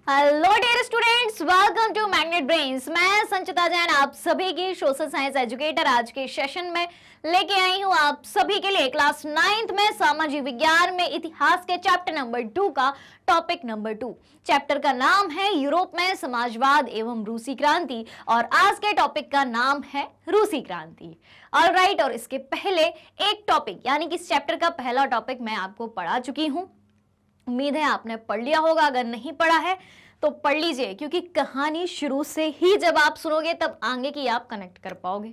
Hello dear students, welcome to Magnet Brains. मैं संचिता जैन आप सभी की सोशल साइंस एजुकेटर आज के सेशन में लेके आई हूँ आप सभी के लिए क्लास 9th में सामाजिक विज्ञान में इतिहास के चैप्टर नंबर 2 का टॉपिक नंबर 2। चैप्टर का नाम है यूरोप में समाजवाद एवं रूसी क्रांति और आज के टॉपिक का नाम है रूसी क्रांति। ऑलराइट, और इसके पहले एक टॉपिक यानी कि इस चैप्टर का पहला टॉपिक मैं आपको पढ़ा चुकी हूँ। उम्मीद है आपने पढ़ लिया होगा, अगर नहीं पढ़ा है तो पढ़ लीजिए, क्योंकि कहानी शुरू से ही जब आप सुनोगे तब आगे की आप कनेक्ट कर पाओगे।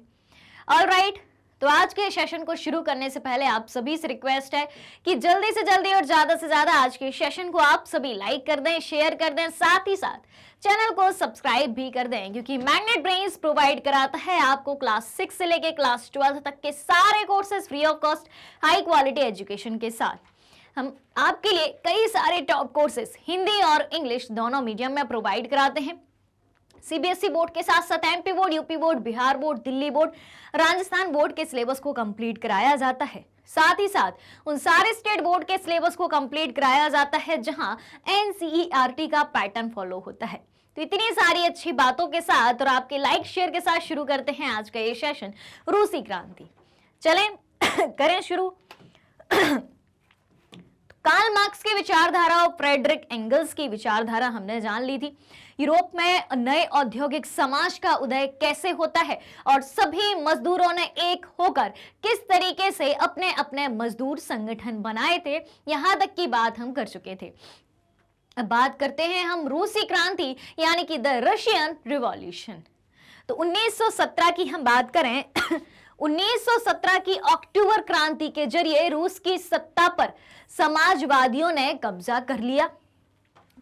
ऑलराइट, तो आज के सेशन को शुरू करने से पहले आप सभी से रिक्वेस्ट है कि जल्दी से जल्दी और ज्यादा से ज्यादा आज के सेशन को आप सभी लाइक कर दें, शेयर कर दें, साथ ही साथ चैनल को सब्सक्राइब भी कर दें, क्योंकि मैग्नेट ब्रेन्स प्रोवाइड कराता है आपको क्लास 6 से लेके क्लास 12 तक के सारे courses free of cost high quality education के साथ। हम आपके लिए कई सारे टॉप कोर्सेज हिंदी और इंग्लिश दोनों मीडियम में प्रोवाइड कराते हैं। सीबीएसई बोर्ड के साथ साथ MP board, UP board, Bihar board, Delhi board, Rajasthan board के सिलेबस को कंप्लीट कराया जाता है। साथ ही साथ उन सारे स्टेट बोर्ड के सिलेबस को कंप्लीट कराया जाता है जहां एनसीईआरटी का पैटर्न फॉलो होता है। तो इतनी सारी अच्छी बातों के साथ और आपके लाइक शेयर के साथ शुरू करते हैं आज का ये सेशन रूसी क्रांति। चलें करें शुरू। कार्ल मार्क्स की विचारधारा और फ्रेडरिक एंगल्स की विचारधारा हमने जान ली थी। यूरोप में नए औद्योगिक समाज का उदय कैसे होता है और सभी मजदूरों ने एक होकर किस तरीके से अपने अपने मजदूर संगठन बनाए थे, यहां तक की बात हम कर चुके थे। अब बात करते हैं हम रूसी क्रांति यानी कि द रशियन रिवॉल्यूशन। तो 1917 की हम बात करें 1917 की अक्टूबर क्रांति के जरिए रूस की सत्ता पर समाजवादियों ने कब्जा कर लिया।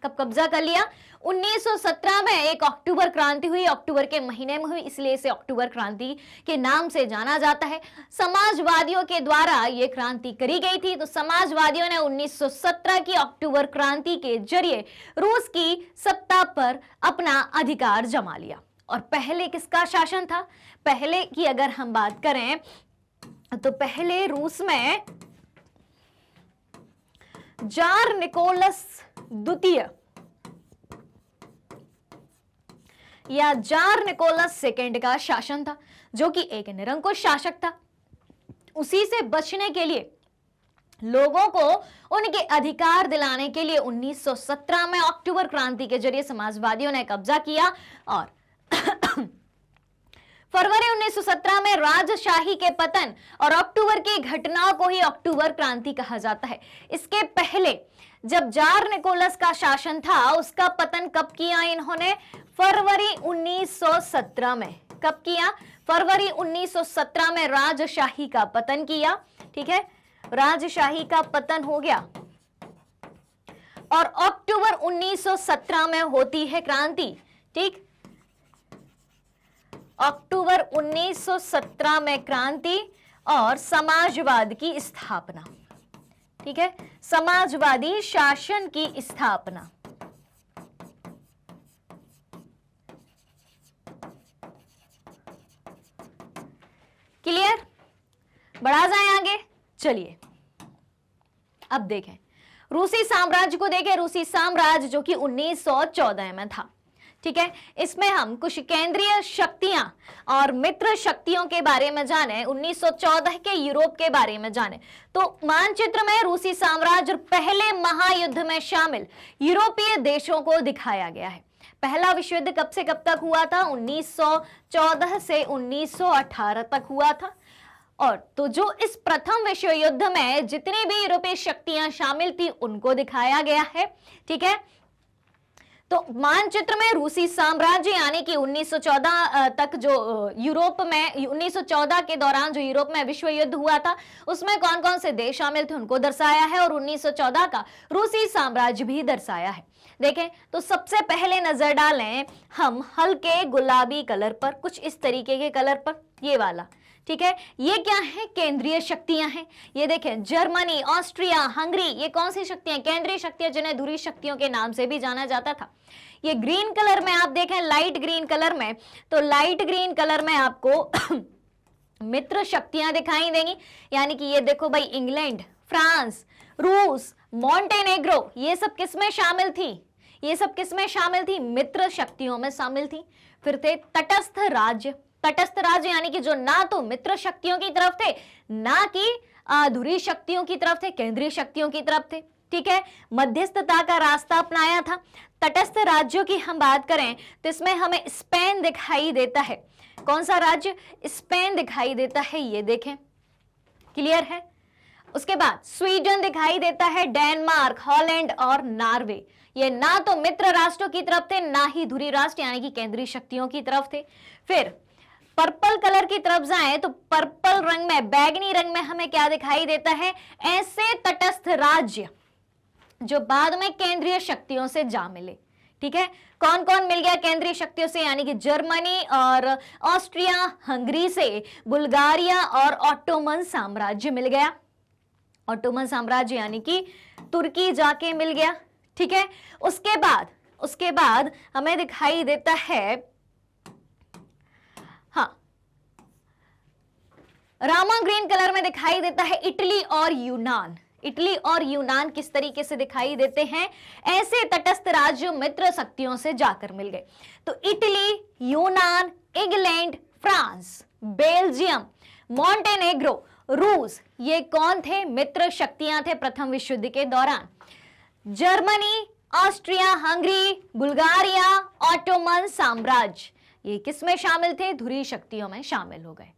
कब कब्जा कर लिया? 1917 में एक अक्टूबर क्रांति हुई, अक्टूबर के महीने में हुई, इसलिए इसे अक्टूबर क्रांति के नाम से जाना जाता है। समाजवादियों के द्वारा यह क्रांति करी गई थी। तो समाजवादियों ने 1917 की अक्टूबर क्रांति के जरिए रूस की सत्ता पर अपना अधिकार जमा लिया। और पहले किसका शासन था? पहले की अगर हम बात करें तो पहले रूस में जार निकोलस द्वितीय या जार निकोलस सेकेंड का शासन था, जो कि एक निरंकुश शासक था। उसी से बचने के लिए, लोगों को उनके अधिकार दिलाने के लिए 1917 में अक्टूबर क्रांति के जरिए समाजवादियों ने कब्जा किया और फरवरी 1917 में राजशाही के पतन और अक्टूबर की घटनाओं को ही अक्टूबर क्रांति कहा जाता है। इसके पहले जब जार निकोलस का शासन था, उसका पतन कब किया इन्होंने? फरवरी 1917 में। कब किया? फरवरी 1917 में राजशाही का पतन किया। ठीक है, राजशाही का पतन हो गया और अक्टूबर 1917 में होती है क्रांति। ठीक, अक्टूबर 1917 में क्रांति और समाजवाद की स्थापना। ठीक है, समाजवादी शासन की स्थापना। क्लियर? बढ़ा जाए आगे। चलिए अब देखें रूसी साम्राज्य को। देखें रूसी साम्राज्य जो कि 1914 में था। ठीक है, इसमें हम कुछ केंद्रीय शक्तियां और मित्र शक्तियों के बारे में जाने, 1914 के यूरोप के बारे में जाने। तो मानचित्र में रूसी साम्राज्य पहले महायुद्ध में शामिल यूरोपीय देशों को दिखाया गया है। पहला विश्व युद्ध कब से कब तक हुआ था? 1914 से 1918 तक हुआ था। और तो जो इस प्रथम विश्व युद्ध में जितनी भी यूरोपीय शक्तियां शामिल थी उनको दिखाया गया है। ठीक है, तो मानचित्र में रूसी साम्राज्य यानी कि 1914 तक जो यूरोप में 1914 के दौरान जो यूरोप में विश्व युद्ध हुआ था उसमें कौन कौन से देश शामिल थे उनको दर्शाया है और 1914 का रूसी साम्राज्य भी दर्शाया है। देखें तो सबसे पहले नजर डालें हम हल्के गुलाबी कलर पर, कुछ इस तरीके के कलर पर, ये वाला। ठीक है, ये क्या है? केंद्रीय शक्तियां हैं। ये देखें जर्मनी, ऑस्ट्रिया, हंगरी, ये कौन सी शक्तियां? केंद्रीय शक्तियां, जिन्हें धुरी शक्तियों के नाम से भी जाना जाता था। ये ग्रीन कलर में आप देखें, लाइट ग्रीन कलर में, तो लाइट ग्रीन कलर में आपको मित्र शक्तियां दिखाई देंगी। यानी कि ये देखो भाई, इंग्लैंड, फ्रांस, रूस, मॉन्टेनेग्रो, ये सब किसमें शामिल थी? ये सब किसमें शामिल थी? मित्र शक्तियों में शामिल थी। फिर थे तटस्थ राज्य। तटस्थ राज्य यानी कि जो ना तो मित्र शक्तियों की तरफ थे, ना कि धुरी शक्तियों की तरफ थे, केंद्रीय शक्तियों की तरफ थे। ठीक है, मध्यस्थता का रास्ता अपनाया था। तटस्थ राज्यों की हम बात करें तो इसमें हमें स्पेन दिखाई देता है। कौन सा राज्य? स्पेन दिखाई देता है, ये देखें, क्लियर है। उसके बाद स्वीडन दिखाई देता है, डेनमार्क, हॉलैंड और नॉर्वे। ये ना तो मित्र राष्ट्रों की तरफ थे, ना ही धुरी राष्ट्र यानी कि केंद्रीय शक्तियों की तरफ थे। फिर पर्पल कलर की तरफ जाएं तो पर्पल रंग में, बैगनी रंग में हमें क्या दिखाई देता है? ऐसे तटस्थ राज्य जो बाद में केंद्रीय शक्तियों से जा मिले। ठीक है, कौन कौन मिल गया केंद्रीय शक्तियों से? यानी कि जर्मनी और ऑस्ट्रिया हंगरी से बुल्गारिया और ऑटोमन साम्राज्य मिल गया। ऑटोमन साम्राज्य यानी कि तुर्की जाके मिल गया। ठीक है, उसके बाद हमें दिखाई देता है, हाँ, रामा ग्रीन कलर में दिखाई देता है इटली और यूनान। इटली और यूनान किस तरीके से दिखाई देते हैं? ऐसे तटस्थ राज्य मित्र शक्तियों से जाकर मिल गए। तो इटली, यूनान, इंग्लैंड, फ्रांस, बेल्जियम, मॉन्टेनेग्रो, रूस, ये कौन थे? मित्र शक्तियां थे प्रथम विश्व युद्ध के दौरान। Germany, Austria Hungary, Bulgaria, Ottoman साम्राज्य, ये किस में शामिल थे? धुरी शक्तियों में शामिल हो गए।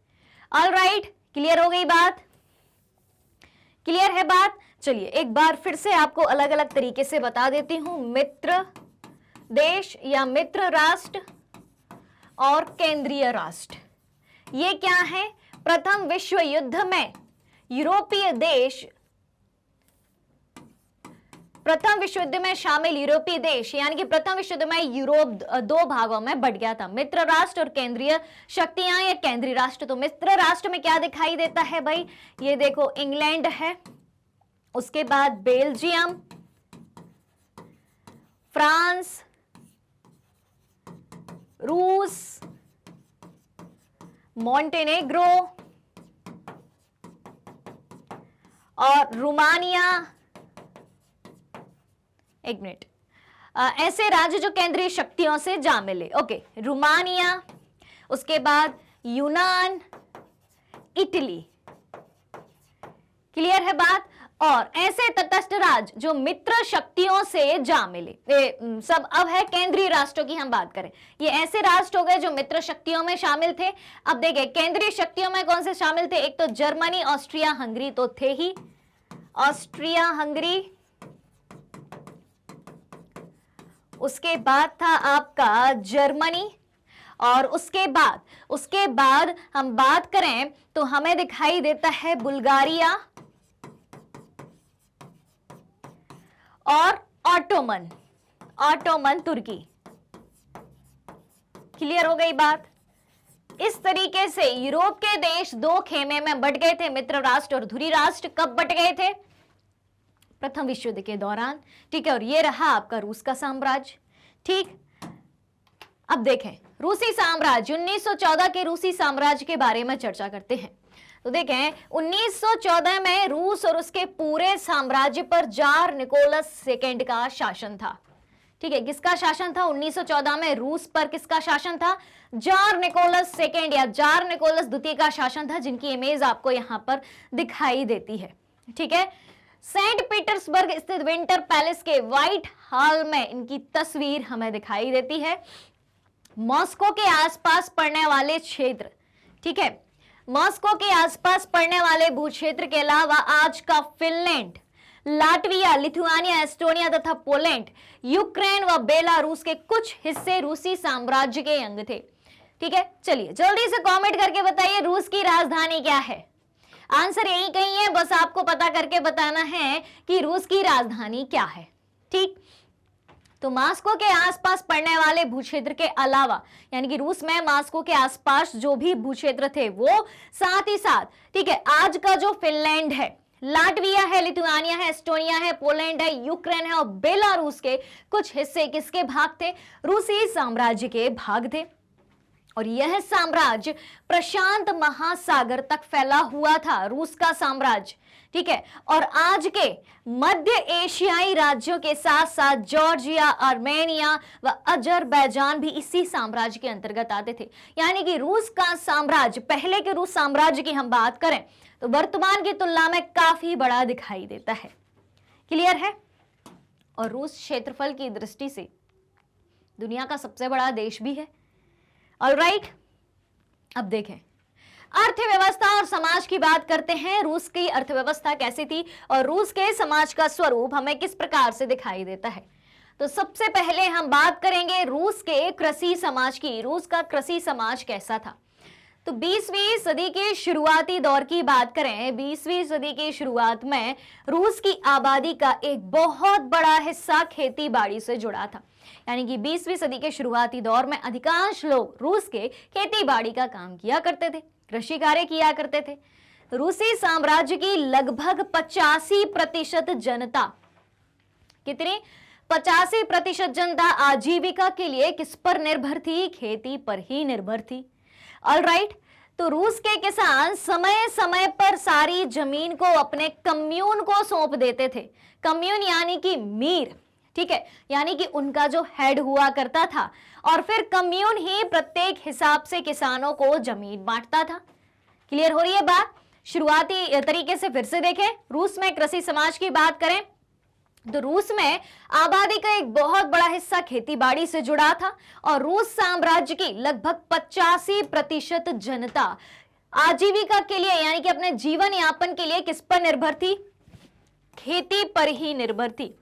ऑलराइट, क्लियर हो गई बात? क्लियर है बात? चलिए एक बार फिर से आपको अलग अलग तरीके से बता देती हूं। मित्र देश या मित्र राष्ट्र और केंद्रीय राष्ट्र, ये क्या है? प्रथम विश्व युद्ध में यूरोपीय देश, प्रथम विश्व युद्ध में शामिल यूरोपीय देश, यानी कि प्रथम विश्व युद्ध में यूरोप दो भागों में बट गया था, मित्र राष्ट्र और केंद्रीय शक्तियां या केंद्रीय राष्ट्र। तो मित्र राष्ट्र में क्या दिखाई देता है भाई? ये देखो, इंग्लैंड है, उसके बाद बेल्जियम, फ्रांस, रूस, मॉन्टेनेग्रो और रोमानिया। एक मिनट, ऐसे राज्य जो केंद्रीय शक्तियों से जा मिले। ओके, रोमानिया, उसके बाद यूनान, इटली। क्लियर है बात? और ऐसे तटस्थ राज्य जो मित्र शक्तियों से जा मिले, सब अब है केंद्रीय राष्ट्रों की हम बात करें। ये ऐसे राष्ट्र हो गए जो मित्र शक्तियों में शामिल थे। अब देखिए केंद्रीय शक्तियों में कौन से शामिल थे? एक तो जर्मनी, ऑस्ट्रिया हंगरी तो थे ही, ऑस्ट्रिया हंगरी। उसके बाद था आपका जर्मनी, और उसके बाद हम बात करें तो हमें दिखाई देता है बुल्गारिया और ऑटोमन तुर्की। क्लियर हो गई बात? इस तरीके से यूरोप के देश दो खेमे में बट गए थे, मित्र राष्ट्र और धुरी राष्ट्र। कब बट गए थे? प्रथम विश्व युद्ध के दौरान। ठीक है, और ये रहा आपका रूस का साम्राज्य। ठीक, अब देखें रूसी साम्राज्य, 1914 के रूसी साम्राज्य के बारे में चर्चा करते हैं। तो देखें 1914 में रूस और उसके पूरे साम्राज्य पर जार निकोलस सेकेंड का शासन था। ठीक है, किसका शासन था? 1914 में रूस पर किसका शासन था? जार निकोलस सेकेंड या जार निकोलस द्वितीय का शासन था, जिनकी इमेज आपको यहां पर दिखाई देती है। ठीक है, सेंट पीटर्सबर्ग स्थित विंटर पैलेस के व्हाइट हॉल में इनकी तस्वीर हमें दिखाई देती है। मॉस्को के आसपास पड़ने वाले क्षेत्र, ठीक है, मॉस्को के आसपास पड़ने वाले भूक्षेत्र के अलावा आज का फिनलैंड, लाटविया, लिथुआनिया, एस्टोनिया तथा पोलैंड, यूक्रेन व बेलारूस के कुछ हिस्से रूसी साम्राज्य के अंग थे। ठीक है, चलिए जल्दी से कमेंट करके बताइए रूस की राजधानी क्या है। आंसर यही कहीं है, बस आपको पता करके बताना है कि रूस की राजधानी क्या है। ठीक, तो मॉस्को के आसपास पड़ने वाले भूक्षेत्र के अलावा, यानी कि रूस में मॉस्को के आसपास जो भी भूक्षेत्र थे वो, साथ ही साथ, ठीक है, आज का जो फिनलैंड है, लाटविया है, लिथुआनिया है, एस्टोनिया है, पोलैंड है, यूक्रेन है और बेलारूस के कुछ हिस्से किसके भाग थे? रूसी साम्राज्य के भाग थे। और यह साम्राज्य प्रशांत महासागर तक फैला हुआ था, रूस का साम्राज्य। ठीक है, और आज के मध्य एशियाई राज्यों के साथ साथ जॉर्जिया, आर्मेनिया व अजरबैजान भी इसी साम्राज्य के अंतर्गत आते थे। यानी कि रूस का साम्राज्य, पहले के रूस साम्राज्य की हम बात करें तो वर्तमान की तुलना में काफी बड़ा दिखाई देता है। क्लियर है? और रूस क्षेत्रफल की दृष्टि से दुनिया का सबसे बड़ा देश भी है। ऑलराइट, अब देखें अर्थव्यवस्था और समाज की बात करते हैं। रूस की अर्थव्यवस्था कैसी थी और रूस के समाज का स्वरूप हमें किस प्रकार से दिखाई देता है। तो सबसे पहले हम बात करेंगे रूस के कृषि समाज की। रूस का कृषि समाज कैसा था? तो 20वीं सदी के शुरुआती दौर की बात करें, 20वीं सदी की शुरुआत में रूस की आबादी का एक बहुत बड़ा हिस्सा खेती बाड़ी से जुड़ा था। यानी कि 20वीं सदी के शुरुआती दौर में अधिकांश लोग रूस के खेती बाड़ी का काम किया करते थे, कृषि कार्य किया करते थे। रूसी साम्राज्य की लगभग 85% जनता, कितनी? 85% जनता आजीविका के लिए किस पर निर्भर थी? खेती पर ही निर्भर थी। ऑलराइट, तो रूस के किसान समय समय पर सारी जमीन को अपने कम्यून को सौंप देते थे। कम्यून यानी कि मीर, ठीक है, यानी कि उनका जो हेड हुआ करता था, और फिर कम्यून ही प्रत्येक हिसाब से किसानों को जमीन बांटता था। क्लियर हो रही है बात? शुरुआती तरीके से फिर से देखें, रूस में कृषि समाज की बात करें तो रूस में आबादी का एक बहुत बड़ा हिस्सा खेतीबाड़ी से जुड़ा था और रूस साम्राज्य की लगभग 85% जनता आजीविका के लिए यानी कि अपने जीवन यापन के लिए किस पर निर्भर थी? खेती पर ही निर्भर थी।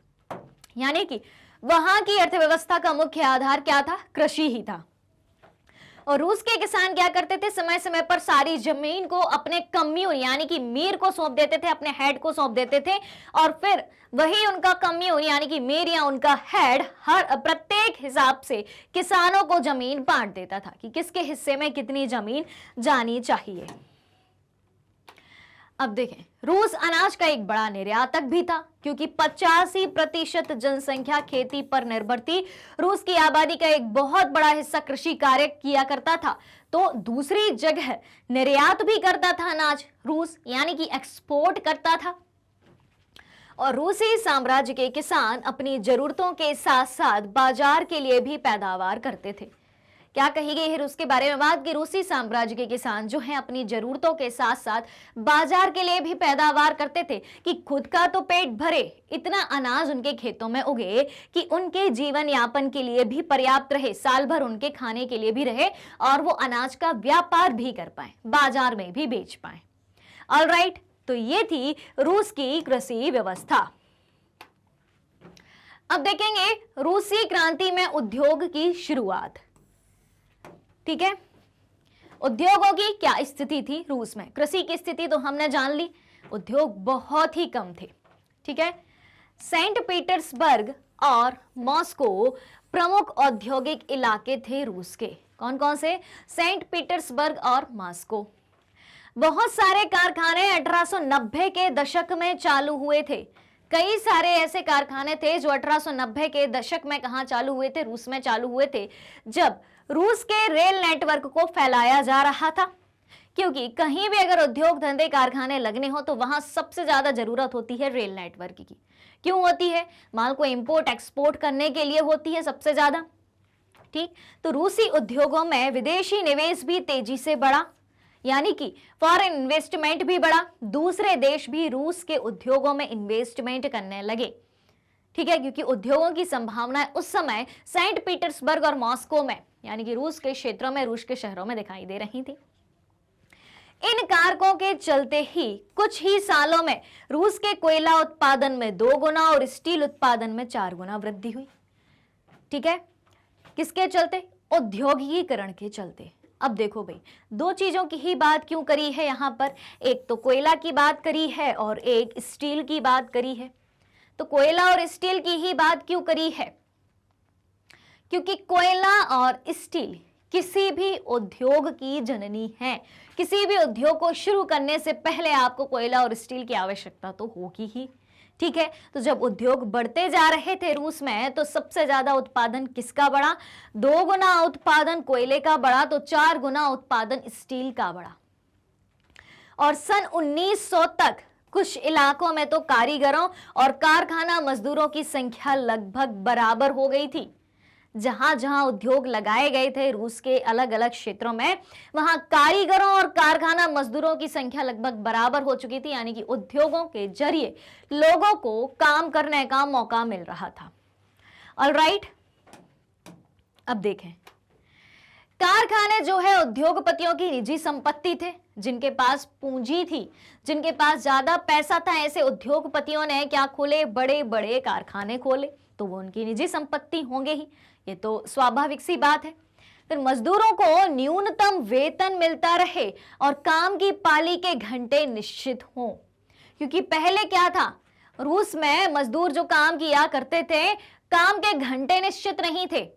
यानी कि वहां की अर्थव्यवस्था का मुख्य आधार क्या था? कृषि ही था। और रूस के किसान क्या करते थे? समय समय पर सारी जमीन को अपने कम्यून यानी कि मीर को सौंप देते थे, अपने हेड को सौंप देते थे, और फिर वही उनका कम्यून यानी कि मीर या उनका हेड हर प्रत्येक हिसाब से किसानों को जमीन बांट देता था कि किसके हिस्से में कितनी जमीन जानी चाहिए। अब देखें, रूस अनाज का एक बड़ा निर्यातक भी था क्योंकि 85% जनसंख्या खेती पर निर्भर थी। रूस की आबादी का एक बहुत बड़ा हिस्सा कृषि कार्य किया करता था, तो दूसरी जगह निर्यात भी करता था अनाज रूस, यानी कि एक्सपोर्ट करता था। और रूसी साम्राज्य के किसान अपनी जरूरतों के साथ साथ बाजार के लिए भी पैदावार करते थे। क्या कही गई है रूस के बारे में बात कि रूसी साम्राज्य के किसान जो हैं अपनी जरूरतों के साथ साथ बाजार के लिए भी पैदावार करते थे कि खुद का तो पेट भरे, इतना अनाज उनके खेतों में उगे कि उनके जीवन यापन के लिए भी पर्याप्त रहे, साल भर उनके खाने के लिए भी रहे और वो अनाज का व्यापार भी कर पाए, बाजार में भी बेच पाए। ऑलराइट, तो ये थी रूस की कृषि व्यवस्था। अब देखेंगे रूसी क्रांति में उद्योग की शुरुआत। ठीक है, उद्योगों की क्या स्थिति थी रूस में? कृषि की स्थिति तो हमने जान ली, उद्योग बहुत ही कम थे। ठीक है, सेंट पीटर्सबर्ग और मॉस्को प्रमुख औद्योगिक इलाके थे रूस के। कौन कौन से? सेंट पीटर्सबर्ग और मॉस्को। बहुत सारे कारखाने 1890 के दशक में चालू हुए थे। कई सारे ऐसे कारखाने थे जो 1890 के दशक में कहां चालू हुए थे? रूस में चालू हुए थे, जब रूस के रेल नेटवर्क को फैलाया जा रहा था। क्योंकि कहीं भी अगर उद्योग धंधे कारखाने लगने हो तो वहां सबसे ज्यादा जरूरत होती है रेल नेटवर्क की। क्यों होती है? माल को इंपोर्ट एक्सपोर्ट करने के लिए होती है सबसे ज्यादा। ठीक, तो रूसी उद्योगों में विदेशी निवेश भी तेजी से बढ़ा, यानी कि फॉरेन इन्वेस्टमेंट भी बढ़ा। दूसरे देश भी रूस के उद्योगों में इन्वेस्टमेंट करने लगे। ठीक है, क्योंकि उद्योगों की संभावनाएं उस समय सेंट पीटर्सबर्ग और मॉस्को में यानी कि रूस के क्षेत्रों में, रूस के शहरों में दिखाई दे रही थी। इन कारकों के चलते ही कुछ ही सालों में रूस के कोयला उत्पादन में 2 गुना और स्टील उत्पादन में 4 गुना वृद्धि हुई। ठीक है, किसके चलते? औद्योगिकीकरण के चलते। अब देखो भाई, 2 चीजों की ही बात क्यों करी है यहां पर? एक तो कोयला की बात करी है और एक स्टील की बात करी है। तो कोयला और स्टील की ही बात क्यों करी है? क्योंकि कोयला और स्टील किसी भी उद्योग की जननी है। किसी भी उद्योग को शुरू करने से पहले आपको कोयला और स्टील की आवश्यकता तो होगी ही। ठीक है, तो जब उद्योग बढ़ते जा रहे थे रूस में, तो सबसे ज्यादा उत्पादन किसका बढ़ा? 2 गुना उत्पादन कोयले का बढ़ा, तो 4 गुना उत्पादन स्टील का बढ़ा। और सन 1900 तक कुछ इलाकों में तो कारीगरों और कारखाना मजदूरों की संख्या लगभग बराबर हो गई थी। जहां जहां उद्योग लगाए गए थे रूस के अलग अलग क्षेत्रों में, वहां कारीगरों और कारखाना मजदूरों की संख्या लगभग बराबर हो चुकी थी, यानी कि उद्योगों के जरिए लोगों को काम करने का मौका मिल रहा था। ऑलराइट, अब देखें, कारखाने जो है उद्योगपतियों की निजी संपत्ति थे, जिनके पास पूंजी थी, जिनके पास ज्यादा पैसा था, ऐसे उद्योगपतियों ने क्या खोले? बड़े बड़े कारखाने खोले, तो वो उनकी निजी संपत्ति होंगे ही, ये तो स्वाभाविक सी बात है। फिर मजदूरों को न्यूनतम वेतन मिलता रहे और काम की पाली के घंटे निश्चित हों, क्योंकि पहले क्या था, रूस में मजदूर जो काम किया करते थे, काम के घंटे निश्चित नहीं थे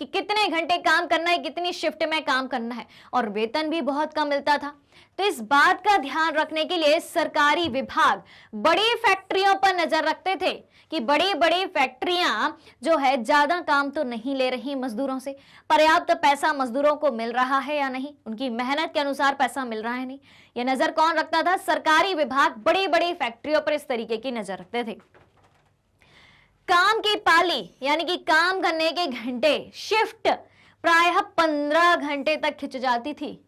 कि कितने घंटे काम करना है, कितनी शिफ्ट में काम करना है, और वेतन भी बहुत कम मिलता था। तो इस बात का ध्यान रखने के लिए सरकारी विभाग बड़ी फैक्ट्रियों पर नजर रखते थे कि बड़ी बड़ी फैक्ट्रियां जो है ज्यादा काम तो नहीं ले रही मजदूरों से, पर्याप्त पैसा मजदूरों को मिल रहा है या नहीं, उनकी मेहनत के अनुसार पैसा मिल रहा है नहीं, ये नजर कौन रखता था? सरकारी विभाग बड़ी बड़ी फैक्ट्रियों पर इस तरीके की नजर रखते थे। काम की पाली यानी कि काम करने के घंटे, शिफ्ट प्रायः 15 घंटे तक खिंच जाती थी।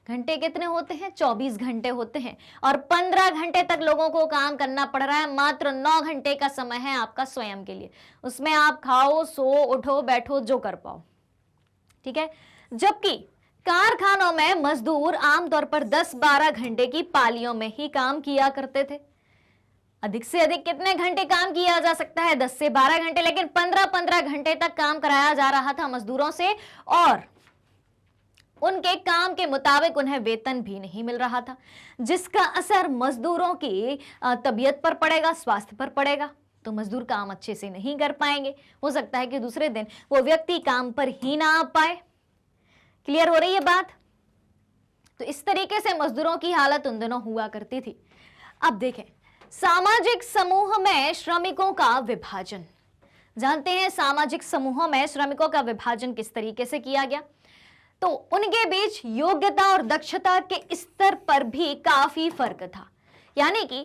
घंटे कितने होते हैं? 24 घंटे होते हैं, और 15 घंटे तक लोगों को काम करना पड़ रहा है। मात्र 9 घंटे का समय है आपका स्वयं के लिए, उसमें आप खाओ, सो, उठो, बैठो, जो कर पाओ, ठीक है। जबकि कारखानों में मजदूर आमतौर पर 10-12 घंटे की पालियों में ही काम किया करते थे। अधिक से अधिक कितने घंटे काम किया जा सकता है? 10 से 12 घंटे, लेकिन 15-15 घंटे तक काम कराया जा रहा था मजदूरों से, और उनके काम के मुताबिक उन्हें वेतन भी नहीं मिल रहा था, जिसका असर मजदूरों की तबीयत पर पड़ेगा, स्वास्थ्य पर पड़ेगा। तो मजदूर काम अच्छे से नहीं कर पाएंगे, हो सकता है कि दूसरे दिन वो व्यक्ति काम पर ही ना आ पाए। क्लियर हो रही है बात? तो इस तरीके से मजदूरों की हालत उन दिनों हुआ करती थी। अब देखें, सामाजिक समूह में श्रमिकों का विभाजन। जानते हैं सामाजिक समूहों में श्रमिकों का विभाजन किस तरीके से किया गया? तो उनके बीच योग्यता और दक्षता के स्तर पर भी काफी फर्क था। यानी कि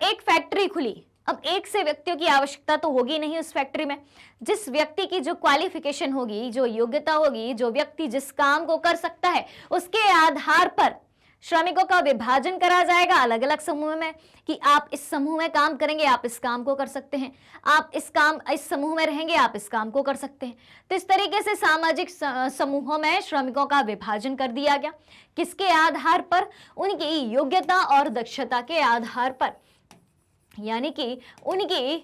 एक फैक्ट्री खुली, अब एक से व्यक्तियों की आवश्यकता तो होगी नहीं उस फैक्ट्री में। जिस व्यक्ति की जो क्वालिफिकेशन होगी, जो योग्यता होगी, जो व्यक्ति जिस काम को कर सकता है, उसके आधार पर श्रमिकों का विभाजन करा जाएगा अलग अलग समूह में, कि आप इस समूह में काम करेंगे, आप इस काम को कर सकते हैं, आप इस समूह में रहेंगे, आप इस काम को कर सकते हैं। तो इस तरीके से सामाजिक समूहों में श्रमिकों का विभाजन कर दिया गया। किसके आधार पर? उनकी योग्यता और दक्षता के आधार पर, यानी कि उनकी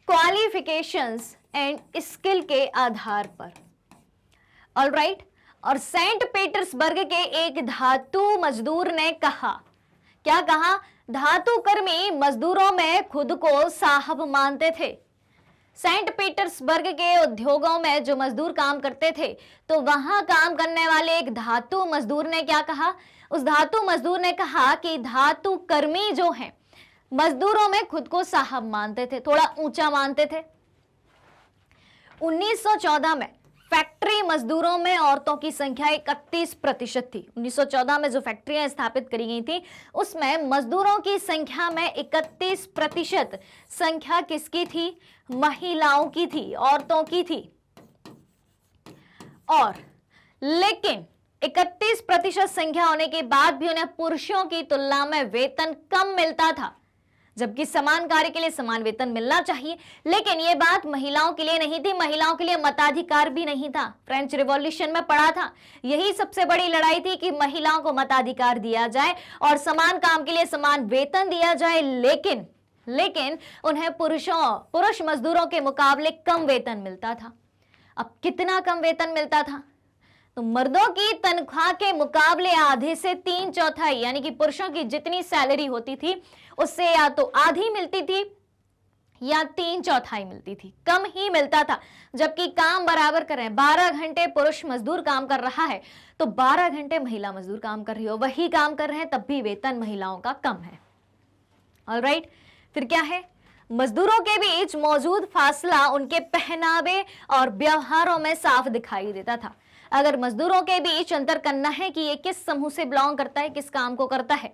क्वालिफिकेशंस एंड स्किल के आधार पर। ऑलराइट, और सेंट पीटर्सबर्ग के एक धातु मजदूर ने कहा, क्या कहा? धातु कर्मी मजदूरों में खुद को साहब मानते थे। सेंट पीटर्सबर्ग के उद्योगों में जो मजदूर काम करते थे, तो वहां काम करने वाले एक धातु मजदूर ने क्या कहा? उस धातु मजदूर ने कहा कि धातु कर्मी जो हैं मजदूरों में खुद को साहब मानते थे, थोड़ा ऊंचा मानते थे। 1914 में फैक्ट्री मजदूरों में औरतों की संख्या 31% थी। 1914 में जो फैक्ट्रियां स्थापित करी गई थी, उसमें मजदूरों की संख्या में 31% संख्या किसकी थी? महिलाओं की थी, औरतों की थी। और लेकिन 31% संख्या होने के बाद भी उन्हें पुरुषों की तुलना में वेतन कम मिलता था, जबकि समान कार्य के लिए समान वेतन मिलना चाहिए। लेकिन यह बात महिलाओं के लिए नहीं थी, महिलाओं के लिए मताधिकार भी नहीं था। फ्रेंच रिवॉल्यूशन में पढ़ा था, यही सबसे बड़ी लड़ाई थी कि महिलाओं को मताधिकार दिया जाए और समान काम के लिए समान वेतन दिया जाए, लेकिन उन्हें पुरुष मजदूरों के मुकाबले कम वेतन मिलता था। अब कितना कम वेतन मिलता था? तो मर्दों की तनख्वाह के मुकाबले आधे से 3/4 यानी कि पुरुषों की जितनी सैलरी होती थी उससे या तो आधी मिलती थी या 3/4 मिलती थी, कम ही मिलता था। जबकि काम बराबर कर रहे हैं, 12 घंटे पुरुष मजदूर काम कर रहा है तो 12 घंटे महिला मजदूर काम कर रही हो, वही काम कर रहे हैं तब भी वेतन महिलाओं का कम है। ऑलराइट, फिर क्या है, मजदूरों के बीच मौजूद फासला उनके पहनावे और व्यवहारों में साफ दिखाई देता था। अगर मजदूरों के बीच अंतर करना है कि ये किस समूह से बिलोंग करता है, किस काम को करता है,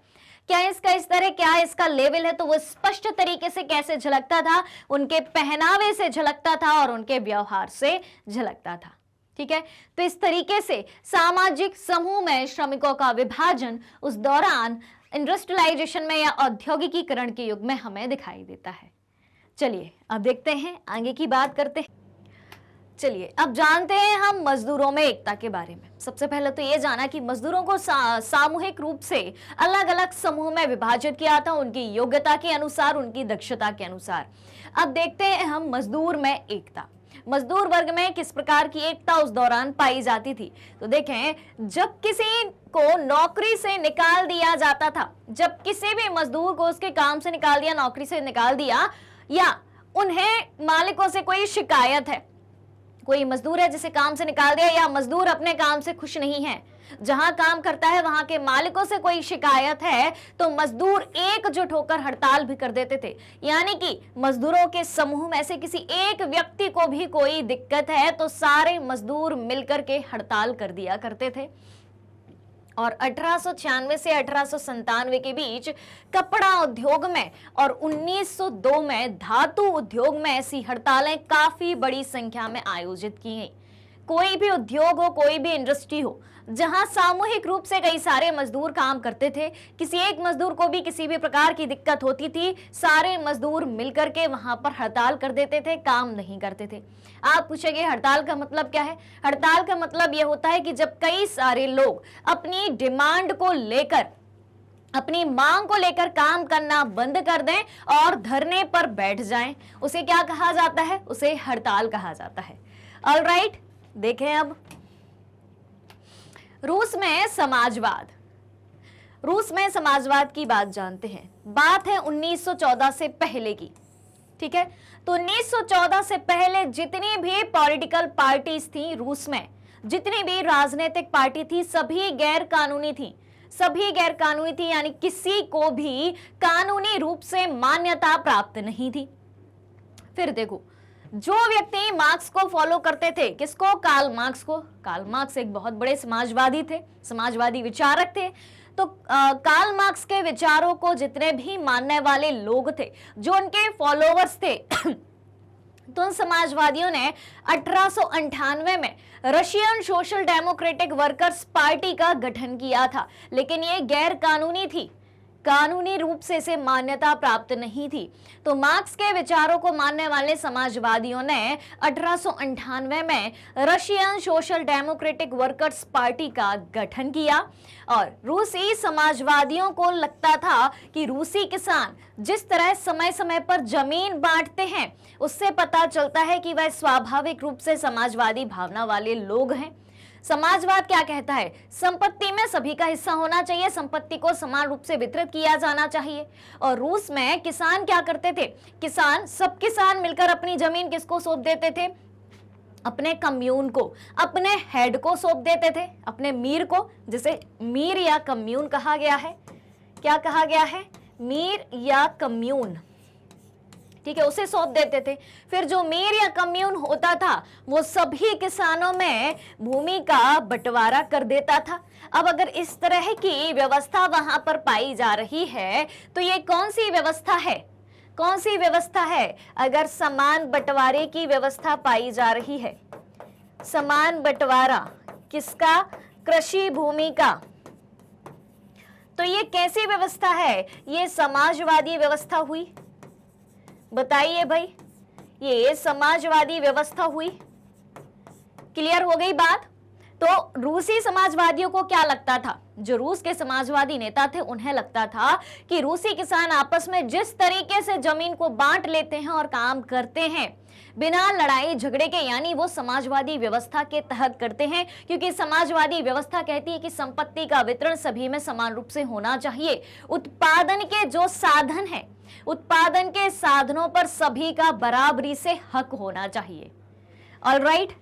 क्या इसका इस तरह, क्या इसका लेवल है, तो वो स्पष्ट तरीके से कैसे झलकता था, उनके पहनावे से झलकता था और उनके व्यवहार से झलकता था। ठीक है, तो इस तरीके से सामाजिक समूह में श्रमिकों का विभाजन उस दौरान इंडस्ट्रियलाइजेशन में या औद्योगिकीकरण के युग में हमें दिखाई देता है। चलिए अब देखते हैं, आगे की बात करते हैं। चलिए अब जानते हैं हम मजदूरों में एकता के बारे में। सबसे पहले तो ये जाना कि मजदूरों को सामूहिक रूप से अलग अलग समूह में विभाजित किया था, उनकी योग्यता के अनुसार, उनकी दक्षता के अनुसार। अब देखते हैं हम मजदूर में एकता। मजदूर वर्ग में किस प्रकार की एकता उस दौरान पाई जाती थी। तो देखें, जब किसी को नौकरी से निकाल दिया जाता था, जब किसी भी मजदूर को उसके काम से निकाल दिया, नौकरी से निकाल दिया, या उन्हें मालिकों से कोई शिकायत है, कोई मजदूर है जिसे काम से निकाल दिया, या मजदूर अपने काम से खुश नहीं है, जहां काम करता है वहां के मालिकों से कोई शिकायत है, तो मजदूर एकजुट होकर हड़ताल भी कर देते थे। यानी कि मजदूरों के समूह में से किसी एक व्यक्ति को भी कोई दिक्कत है तो सारे मजदूर मिलकर के हड़ताल कर दिया करते थे। और 1896 से 1897 के बीच कपड़ा उद्योग में और 1902 में धातु उद्योग में ऐसी हड़तालें काफी बड़ी संख्या में आयोजित की गई। कोई भी उद्योग हो, कोई भी इंडस्ट्री हो, जहां सामूहिक रूप से कई सारे मजदूर काम करते थे, किसी एक मजदूर को भी किसी भी प्रकार की दिक्कत होती थी, सारे मजदूर मिलकर के वहां पर हड़ताल कर देते थे, काम नहीं करते थे। आप पूछेंगे हड़ताल का मतलब क्या है? हड़ताल का मतलब यह होता है कि जब कई सारे लोग अपनी डिमांड को लेकर, अपनी मांग को लेकर काम करना बंद कर दें और धरने पर बैठ जाएं, उसे क्या कहा जाता है? उसे हड़ताल कहा जाता है। ऑलराइट, देखें अब रूस में समाजवाद। रूस में समाजवाद की बात जानते हैं। बात है 1914 से पहले की। ठीक है, तो 1914 से पहले जितनी भी पॉलिटिकल पार्टीज थी रूस में, जितनी भी राजनीतिक पार्टी थी, सभी गैर कानूनी थी। सभी गैर कानूनी थी, यानी किसी को भी कानूनी रूप से मान्यता प्राप्त नहीं थी। फिर देखो, जो व्यक्ति मार्क्स को फॉलो करते थे, किसको? कार्ल मार्क्स को। कार्ल मार्क्स एक बहुत बड़े समाजवादी थे, समाजवादी विचारक थे। तो कार्ल मार्क्स के विचारों को जितने भी मानने वाले लोग थे, जो उनके फॉलोवर्स थे, तो उन समाजवादियों ने 1898 में Russian social democratic workers party का गठन किया था। लेकिन ये गैर कानूनी थी, कानूनी रूप से इसे मान्यता प्राप्त नहीं थी। तो मार्क्स के विचारों को मानने वाले समाजवादियों ने 1898 में Russian social democratic workers party का गठन किया। और रूसी समाजवादियों को लगता था कि रूसी किसान जिस तरह समय समय पर जमीन बांटते हैं, उससे पता चलता है कि वह स्वाभाविक रूप से समाजवादी भावना वाले लोग हैं। समाजवाद क्या कहता है? संपत्ति में सभी का हिस्सा होना चाहिए, संपत्ति को समान रूप से वितरित किया जाना चाहिए। और रूस में किसान क्या करते थे? सब किसान मिलकर अपनी जमीन किसको सौंप देते थे? अपने कम्यून को, अपने हेड को सौंप देते थे, अपने मीर को, जिसे मीर या कम्यून कहा गया है। क्या कहा गया है? मीर या कम्यून। ठीक है, उसे सौंप देते थे। फिर जो मीर या कम्यून होता था, वो सभी किसानों में भूमि का बंटवारा कर देता था। अब अगर इस तरह की व्यवस्था वहां पर पाई जा रही है, तो ये कौन सी व्यवस्था है? कौन सी व्यवस्था है? अगर समान बंटवारे की व्यवस्था पाई जा रही है, समान बंटवारा किसका? कृषि भूमि का। तो ये कैसी व्यवस्था है? ये समाजवादी व्यवस्था हुई। बताइए भाई, ये समाजवादी व्यवस्था हुई। क्लियर हो गई बात? तो रूसी समाजवादियों को क्या लगता था? जो रूस के समाजवादी नेता थे, उन्हें लगता था कि रूसी किसान आपस में जिस तरीके से जमीन को बांट लेते हैं और काम करते हैं बिना लड़ाई झगड़े के, यानी वो समाजवादी व्यवस्था के तहत करते हैं, क्योंकि समाजवादी व्यवस्था कहती है कि संपत्ति का वितरण सभी में समान रूप से होना चाहिए। उत्पादन के जो साधन है, उत्पादन के साधनों पर सभी का बराबरी से हक होना चाहिए। ऑलराइट,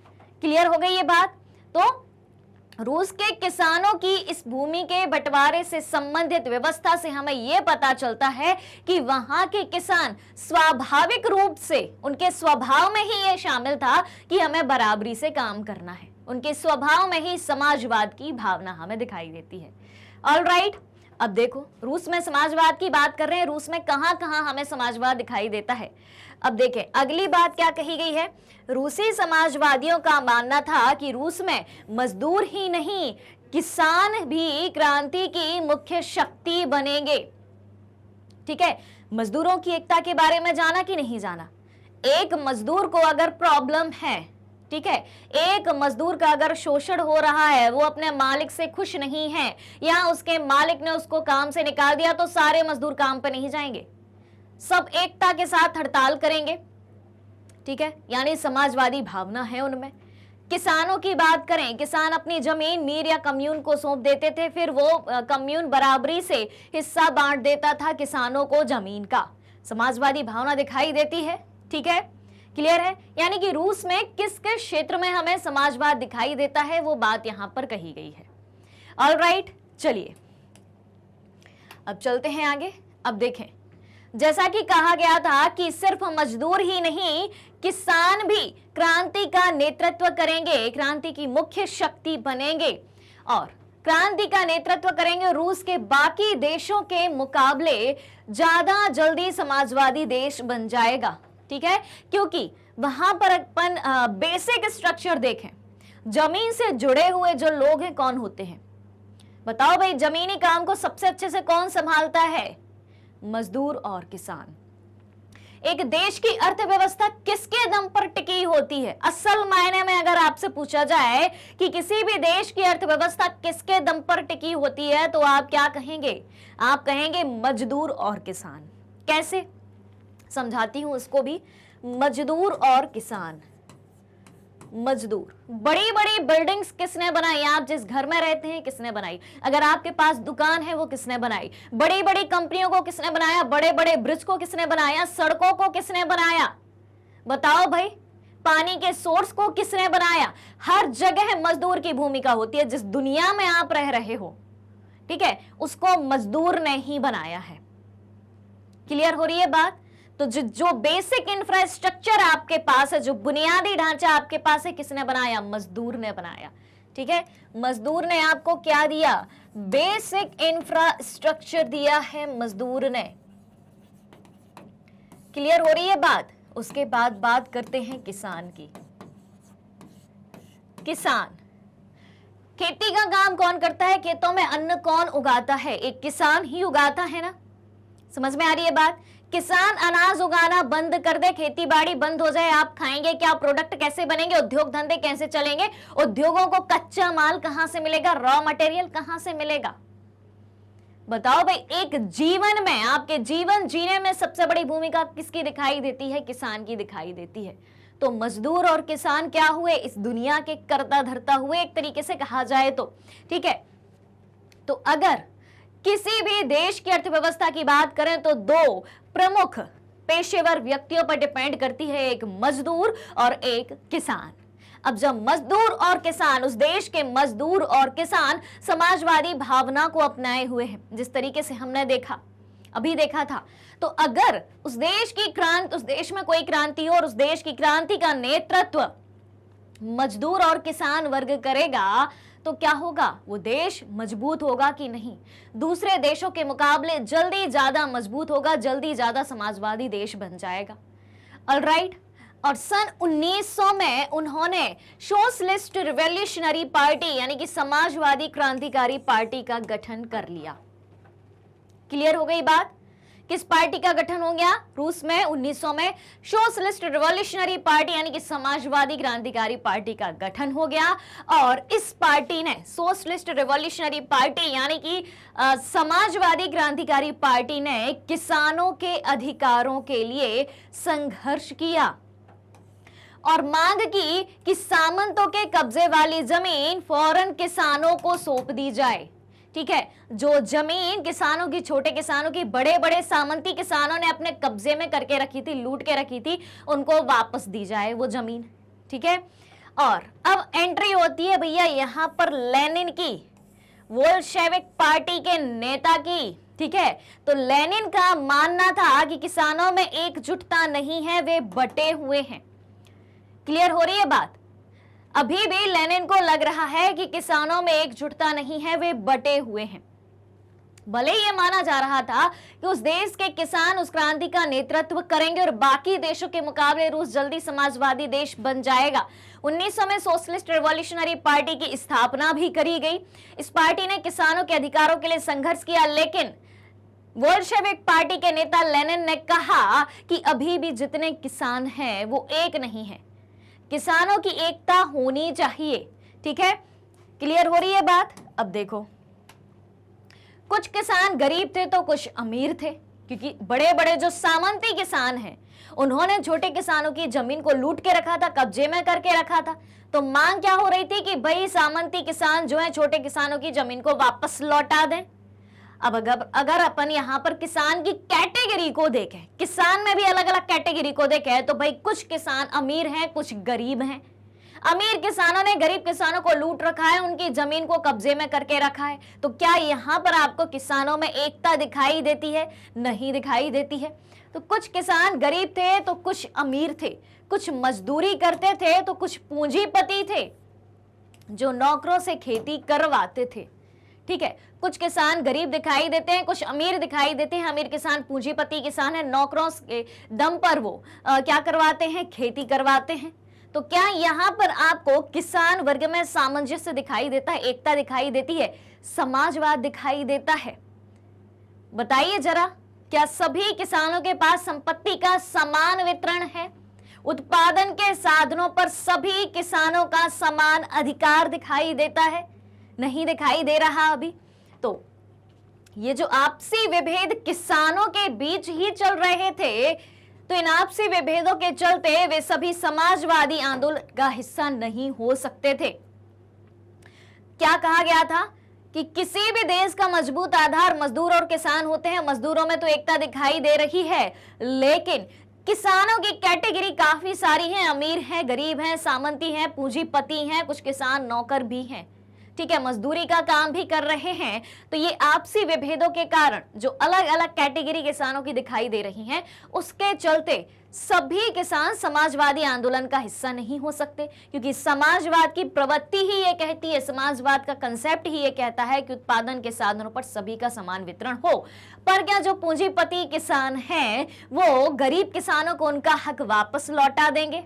क्लियर हो गई ये बात? तो रूस के किसानों की इस भूमि के बंटवारे से संबंधित व्यवस्था से हमें यह पता चलता है कि वहां के किसान स्वाभाविक रूप से, उनके स्वभाव में ही यह शामिल था कि हमें बराबरी से काम करना है। उनके स्वभाव में ही समाजवाद की भावना हमें दिखाई देती है। ऑलराइट, अब देखो रूस में समाजवाद की बात कर रहे हैं, रूस में कहां कहां हमें समाजवाद दिखाई देता है। अब देखें अगली बात क्या कही गई है। रूसी समाजवादियों का मानना था कि रूस में मजदूर ही नहीं, किसान भी क्रांति की मुख्य शक्ति बनेंगे। ठीक है, मजदूरों की एकता के बारे में जाना कि नहीं जाना। एक मजदूर को अगर प्रॉब्लम है, ठीक है, एक मजदूर का अगर शोषण हो रहा है, वो अपने मालिक से खुश नहीं है या उसके मालिक ने उसको काम से निकाल दिया, तो सारे मजदूर काम पे नहीं जाएंगे, सब एकता के साथ हड़ताल करेंगे। ठीक है, यानी समाजवादी भावना है उनमें। किसानों की बात करें, किसान अपनी जमीन मीर या कम्यून को सौंप देते थे, फिर वो कम्यून बराबरी से हिस्सा बांट देता था किसानों को जमीन का। समाजवादी भावना दिखाई देती है। ठीक है, क्लियर है। यानी कि रूस में किस किस क्षेत्र में हमें समाजवाद दिखाई देता है, वो बात यहां पर कही गई है। ऑलराइट, चलिए अब चलते हैं आगे। अब देखें, जैसा कि कहा गया था कि सिर्फ मजदूर ही नहीं, किसान भी क्रांति का नेतृत्व करेंगे, क्रांति की मुख्य शक्ति बनेंगे और क्रांति का नेतृत्व करेंगे। रूस के बाकी देशों के मुकाबले ज्यादा जल्दी समाजवादी देश बन जाएगा। ठीक है, क्योंकि वहां पर अपन बेसिक स्ट्रक्चर देखें, जमीन से जुड़े हुए जो लोग हैं कौन होते हैं, बताओ भाई। जमीनी काम को सबसे अच्छे से कौन संभालता है? मजदूर और किसान। एक देश की अर्थव्यवस्था किसके दम पर टिकी होती है? असल मायने में अगर आपसे पूछा जाए कि किसी भी देश की अर्थव्यवस्था किसके दम पर टिकी होती है, तो आप क्या कहेंगे? आप कहेंगे मजदूर और किसान। कैसे? समझाती हूं इसको भी। मजदूर और किसान। मजदूर, बड़ी बड़ी बिल्डिंग्स किसने बनाई? आप जिस घर में रहते हैं किसने बनाई? अगर आपके पास दुकान है वो किसने बनाई? बड़ी बड़ी कंपनियों को किसने बनाया? बड़े बड़े ब्रिज को किसने बनाया? सड़कों को किसने बनाया? बताओ भाई। पानी के सोर्स को किसने बनाया? हर जगह मजदूर की भूमिका होती है। जिस दुनिया में आप रह रहे हो, ठीक है, उसको मजदूर ने ही बनाया है। क्लियर हो रही है बात? तो जो बेसिक इंफ्रास्ट्रक्चर आपके पास है, जो बुनियादी ढांचा आपके पास है, किसने बनाया? मजदूर ने बनाया। ठीक है, मजदूर ने आपको क्या दिया? बेसिक इंफ्रास्ट्रक्चर दिया है मजदूर ने। क्लियर हो रही है बात? उसके बाद बात करते हैं किसान की। किसान, खेती का काम कौन करता है? खेतों में अन्न कौन उगाता है? एक किसान ही उगाता है ना। समझ में आ रही है बात? किसान अनाज उगाना बंद कर दे, खेती बाड़ी बंद हो जाए, आप खाएंगे क्या? प्रोडक्ट कैसे बनेंगे? उद्योग धंधे कैसे चलेंगे? उद्योगों को कच्चा माल कहां से मिलेगा? रॉ मटेरियल कहां से मिलेगा? बताओ भाई। एक जीवन में, आपके जीवन जीने में सबसे बड़ी भूमिका किसकी दिखाई देती है? किसान की दिखाई देती है। तो मजदूर और किसान क्या हुए? इस दुनिया के कर्ता धर्ता हुए, एक तरीके से कहा जाए तो। ठीक है, तो अगर किसी भी देश की अर्थव्यवस्था की बात करें तो दो प्रमुख पेशेवर व्यक्तियों पर डिपेंड करती है, एक मजदूर और एक किसान। अब जब मजदूर और किसान, उस देश के मजदूर और किसान समाजवादी भावना को अपनाए हुए हैं, जिस तरीके से हमने देखा, अभी देखा था, तो अगर उस देश की क्रांति, उस देश में कोई क्रांति हो और उस देश की क्रांति का नेतृत्व मजदूर और किसान वर्ग करेगा, तो क्या होगा? वो देश मजबूत होगा कि नहीं? दूसरे देशों के मुकाबले जल्दी ज्यादा मजबूत होगा, जल्दी ज्यादा समाजवादी देश बन जाएगा। ऑलराइट, और सन 1900 में उन्होंने सोशलिस्ट रिवॉल्यूशनरी पार्टी यानी कि समाजवादी क्रांतिकारी पार्टी का गठन कर लिया। क्लियर हो गई बात? किस पार्टी का गठन हो गया? रूस में 1900 में सोशलिस्ट रिवॉल्यूशनरी पार्टी यानी कि समाजवादी क्रांतिकारी पार्टी का गठन हो गया। और इस पार्टी ने, सोशलिस्ट रिवॉल्यूशनरी पार्टी यानी कि समाजवादी क्रांतिकारी पार्टी ने किसानों के अधिकारों के लिए संघर्ष किया और मांग की कि सामंतों के कब्जे वाली जमीन फौरन किसानों को सौंप दी जाए। ठीक है, जो जमीन किसानों की, छोटे किसानों की, बड़े बड़े सामंती किसानों ने अपने कब्जे में करके रखी थी, लूट के रखी थी, उनको वापस दी जाए वो जमीन। ठीक है, और अब एंट्री होती है भैया यहाँ पर लेनिन की, बोल्शेविक पार्टी के नेता की। ठीक है, तो लेनिन का मानना था कि किसानों में एकजुटता नहीं है, वे बटे हुए हैं। क्लियर हो रही है बात? अभी भी लेनिन को लग रहा है कि किसानों में एकजुटता नहीं है, वे बटे हुए हैं। भले ये माना जा रहा था कि उस देश के किसान उस क्रांति का नेतृत्व करेंगे और बाकी देशों के मुकाबले रूस जल्दी समाजवादी देश बन जाएगा। 1900 में सोशलिस्ट रिवॉल्यूशनरी पार्टी की स्थापना भी करी गई। इस पार्टी ने किसानों के अधिकारों के लिए संघर्ष किया, लेकिन बोल्शेविक पार्टी के नेता लेनिन ने कहा कि अभी भी जितने किसान हैं वो एक नहीं है, किसानों की एकता होनी चाहिए। ठीक है, क्लियर हो रही है बात? अब देखो, कुछ किसान गरीब थे तो कुछ अमीर थे, क्योंकि बड़े बड़े जो सामंती किसान हैं उन्होंने छोटे किसानों की जमीन को लूट के रखा था, कब्जे में करके रखा था। तो मांग क्या हो रही थी कि भाई सामंती किसान जो है छोटे किसानों की जमीन को वापस लौटा दें। अब अगर अपन यहाँ पर किसान की कैटेगरी को देखें, किसान में भी अलग अलग कैटेगरी को देखें, तो भाई कुछ किसान अमीर हैं, कुछ गरीब हैं। अमीर किसानों ने गरीब किसानों को लूट रखा है, उनकी जमीन को कब्जे में करके रखा है। तो क्या यहाँ पर आपको किसानों में एकता दिखाई देती है? नहीं दिखाई देती है। तो कुछ किसान गरीब थे तो कुछ अमीर थे, कुछ मजदूरी करते थे तो कुछ पूंजीपति थे जो नौकरों से खेती करवाते थे। ठीक है, कुछ किसान गरीब दिखाई देते हैं, कुछ अमीर दिखाई देते हैं। अमीर किसान पूंजीपति किसान है, नौकरों के दम पर वो क्या करवाते हैं? खेती करवाते हैं। तो क्या यहाँ पर आपको किसान वर्ग में सामंजस्य दिखाई देता है, एकता दिखाई देती है, समाजवाद दिखाई देता है? बताइए जरा, क्या सभी किसानों के पास संपत्ति का समान वितरण है? उत्पादन के साधनों पर सभी किसानों का समान अधिकार दिखाई देता है? नहीं दिखाई दे रहा अभी। तो ये जो आपसी विभेद किसानों के बीच ही चल रहे थे, तो इन आपसी विभेदों के चलते वे सभी समाजवादी आंदोलन का हिस्सा नहीं हो सकते थे। क्या कहा गया था कि किसी भी देश का मजबूत आधार मजदूर और किसान होते हैं। मजदूरों में तो एकता दिखाई दे रही है, लेकिन किसानों की कैटेगरी काफी सारी है, अमीर हैं, गरीब हैं, सामंती हैं, पूंजीपति हैं, कुछ किसान नौकर भी हैं। ठीक है, मजदूरी का काम भी कर रहे हैं। तो ये आपसी विभेदों के कारण जो अलग अलग कैटेगरी किसानों की दिखाई दे रही हैं, उसके चलते सभी किसान समाजवादी आंदोलन का हिस्सा नहीं हो सकते, क्योंकि समाजवाद की प्रवृत्ति ही ये कहती है, समाजवाद का कंसेप्ट ही ये कहता है कि उत्पादन के साधनों पर सभी का समान वितरण हो। पर क्या जो पूंजीपति किसान हैं वो गरीब किसानों को उनका हक वापस लौटा देंगे?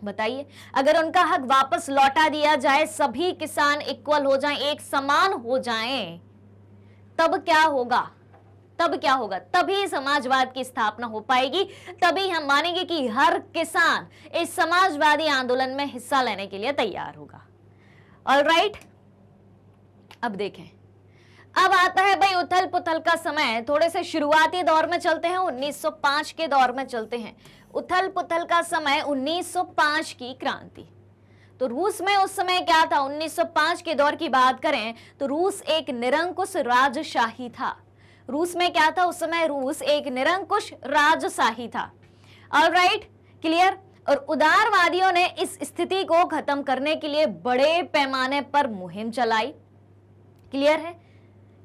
बताइए, अगर उनका हक वापस लौटा दिया जाए, सभी किसान इक्वल हो जाएं, एक समान हो जाएं, तब क्या होगा? तब क्या होगा? तभी समाजवाद की स्थापना हो पाएगी, तभी हम मानेंगे कि हर किसान इस समाजवादी आंदोलन में हिस्सा लेने के लिए तैयार होगा। ऑलराइट, अब देखें, अब आता है भाई उथल पुथल का समय। थोड़े से शुरुआती दौर में चलते हैं, 1905 के दौर में चलते हैं। उथल पुथल का समय 1905 की क्रांति। तो रूस में उस समय क्या था? 1905 के दौर की बात करें तो रूस एक निरंकुश राजशाही था। रूस में क्या था उस समय? रूस एक निरंकुश राजशाही था। Alright, clear? और उदारवादियों ने इस स्थिति को खत्म करने के लिए बड़े पैमाने पर मुहिम चलाई। क्लियर है?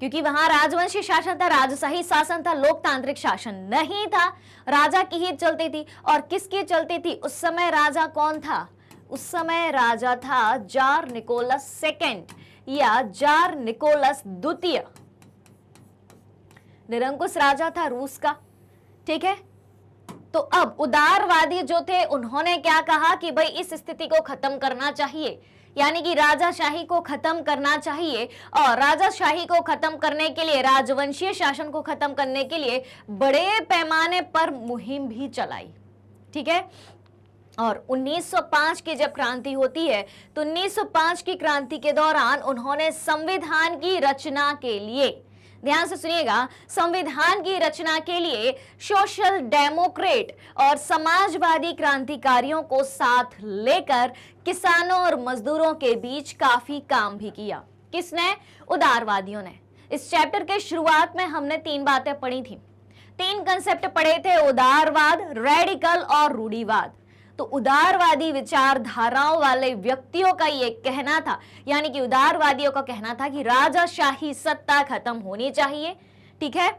क्योंकि वहां राजवंशी शासन था, राजशाही शासन था, लोकतांत्रिक शासन नहीं था। राजा की ही चलती थी। और किसकी चलती थी उस समय? राजा कौन था उस समय? राजा था जार निकोलस सेकेंड या जार निकोलस द्वितीय। निरंकुश राजा था रूस का। ठीक है, तो अब उदारवादी जो थे उन्होंने क्या कहा कि भाई इस स्थिति को खत्म करना चाहिए, यानी कि राजाशाही को खत्म करना चाहिए। और राजाशाही को खत्म करने के लिए, राजवंशीय शासन को खत्म करने के लिए बड़े पैमाने पर मुहिम भी चलाई। ठीक है, और 1905 की जब क्रांति होती है तो 1905 की क्रांति के दौरान उन्होंने संविधान की रचना के लिए, ध्यान से सुनिएगा, संविधान की रचना के लिए सोशल डेमोक्रेट और समाजवादी क्रांतिकारियों को साथ लेकर किसानों और मजदूरों के बीच काफी काम भी किया। किसने? उदारवादियों ने। इस चैप्टर के शुरुआत में हमने 3 बातें पढ़ी थी, 3 कंसेप्ट पढ़े थे, उदारवाद, रेडिकल और रूढ़िवाद। तो उदारवादी विचारधाराओं वाले व्यक्तियों का ये कहना था, यानी कि उदारवादियों का कहना था कि राजाशाही सत्ता खत्म होनी चाहिए। ठीक है,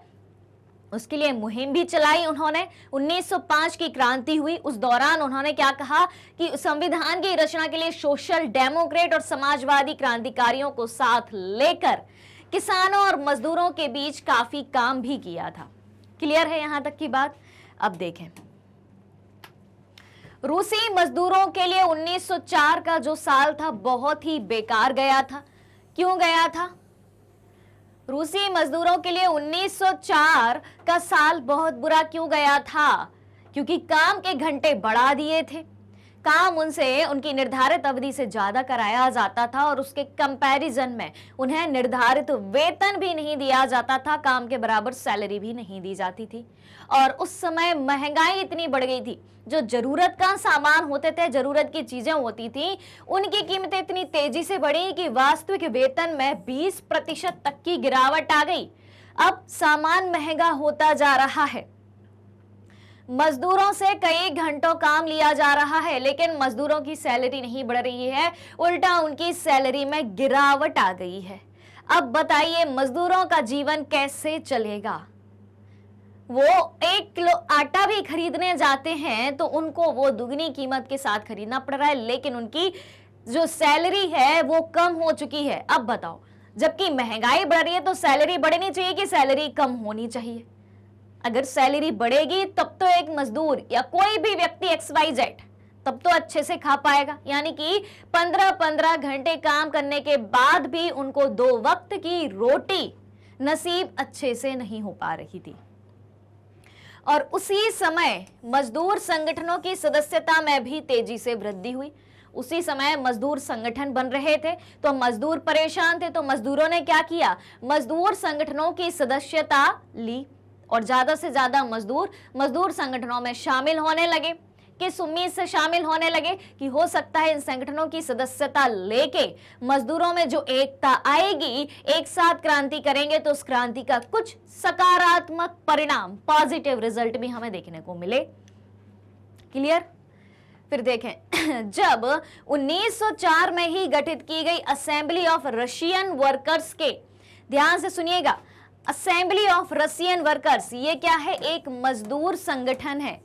उसके लिए मुहिम भी चलाई उन्होंने। 1905 की क्रांति हुई, उस दौरान उन्होंने क्या कहा कि संविधान की रचना के लिए सोशल डेमोक्रेट और समाजवादी क्रांतिकारियों को साथ लेकर किसानों और मजदूरों के बीच काफी काम भी किया था। क्लियर है यहां तक की बात? अब देखें, रूसी मजदूरों के लिए 1904 का जो साल था बहुत ही बेकार गया था। क्यों गया था? रूसी मजदूरों के लिए 1904 का साल बहुत बुरा क्यों गया था? क्योंकि काम के घंटे बढ़ा दिए थे, काम उनसे उनकी निर्धारित अवधि से ज्यादा कराया जाता था और उसके कंपैरिजन में उन्हें निर्धारित वेतन भी नहीं दिया जाता था, काम के बराबर सैलरी भी नहीं दी जाती थी। और उस समय महंगाई इतनी बढ़ गई थी, जो जरूरत का सामान होते थे, जरूरत की चीजें होती थी, उनकी कीमतें इतनी तेजी से बढ़ी कि वास्तविक वेतन में 20% तक की गिरावट आ गई। अब सामान महंगा होता जा रहा है, मजदूरों से कई घंटों काम लिया जा रहा है, लेकिन मजदूरों की सैलरी नहीं बढ़ रही है, उल्टा उनकी सैलरी में गिरावट आ गई है। अब बताइए मजदूरों का जीवन कैसे चलेगा? वो 1 किलो आटा भी खरीदने जाते हैं तो उनको वो दुगनी कीमत के साथ खरीदना पड़ रहा है, लेकिन उनकी जो सैलरी है वो कम हो चुकी है। अब बताओ, जबकि महंगाई बढ़ रही है तो सैलरी बढ़नी चाहिए कि सैलरी कम होनी चाहिए? अगर सैलरी बढ़ेगी तब तो एक मजदूर या कोई भी व्यक्ति XYZ तब तो अच्छे से खा पाएगा, यानी कि 15-15 घंटे काम करने के बाद भी उनको 2 वक्त की रोटी नसीब अच्छे से नहीं हो पा रही थी। और उसी समय मजदूर संगठनों की सदस्यता में भी तेजी से वृद्धि हुई। उसी समय मजदूर संगठन बन रहे थे तो मजदूर परेशान थे, तो मजदूरों ने क्या किया? मजदूर संगठनों की सदस्यता ली और ज्यादा से ज्यादा मजदूर संगठनों में शामिल होने लगे। किस उम्मीद से शामिल होने लगे कि हो सकता है इन संगठनों की सदस्यता लेके मजदूरों में जो एकता आएगी, एक साथ क्रांति करेंगे तो उस क्रांति का कुछ सकारात्मक परिणाम, पॉजिटिव रिजल्ट भी हमें देखने को मिले। क्लियर? फिर देखें, जब 1904 में ही गठित की गई असेंबली ऑफ रशियन वर्कर्स के, ध्यान से सुनिएगा, असेंबली ऑफ रशियन वर्कर्स ये क्या है? एक मजदूर संगठन है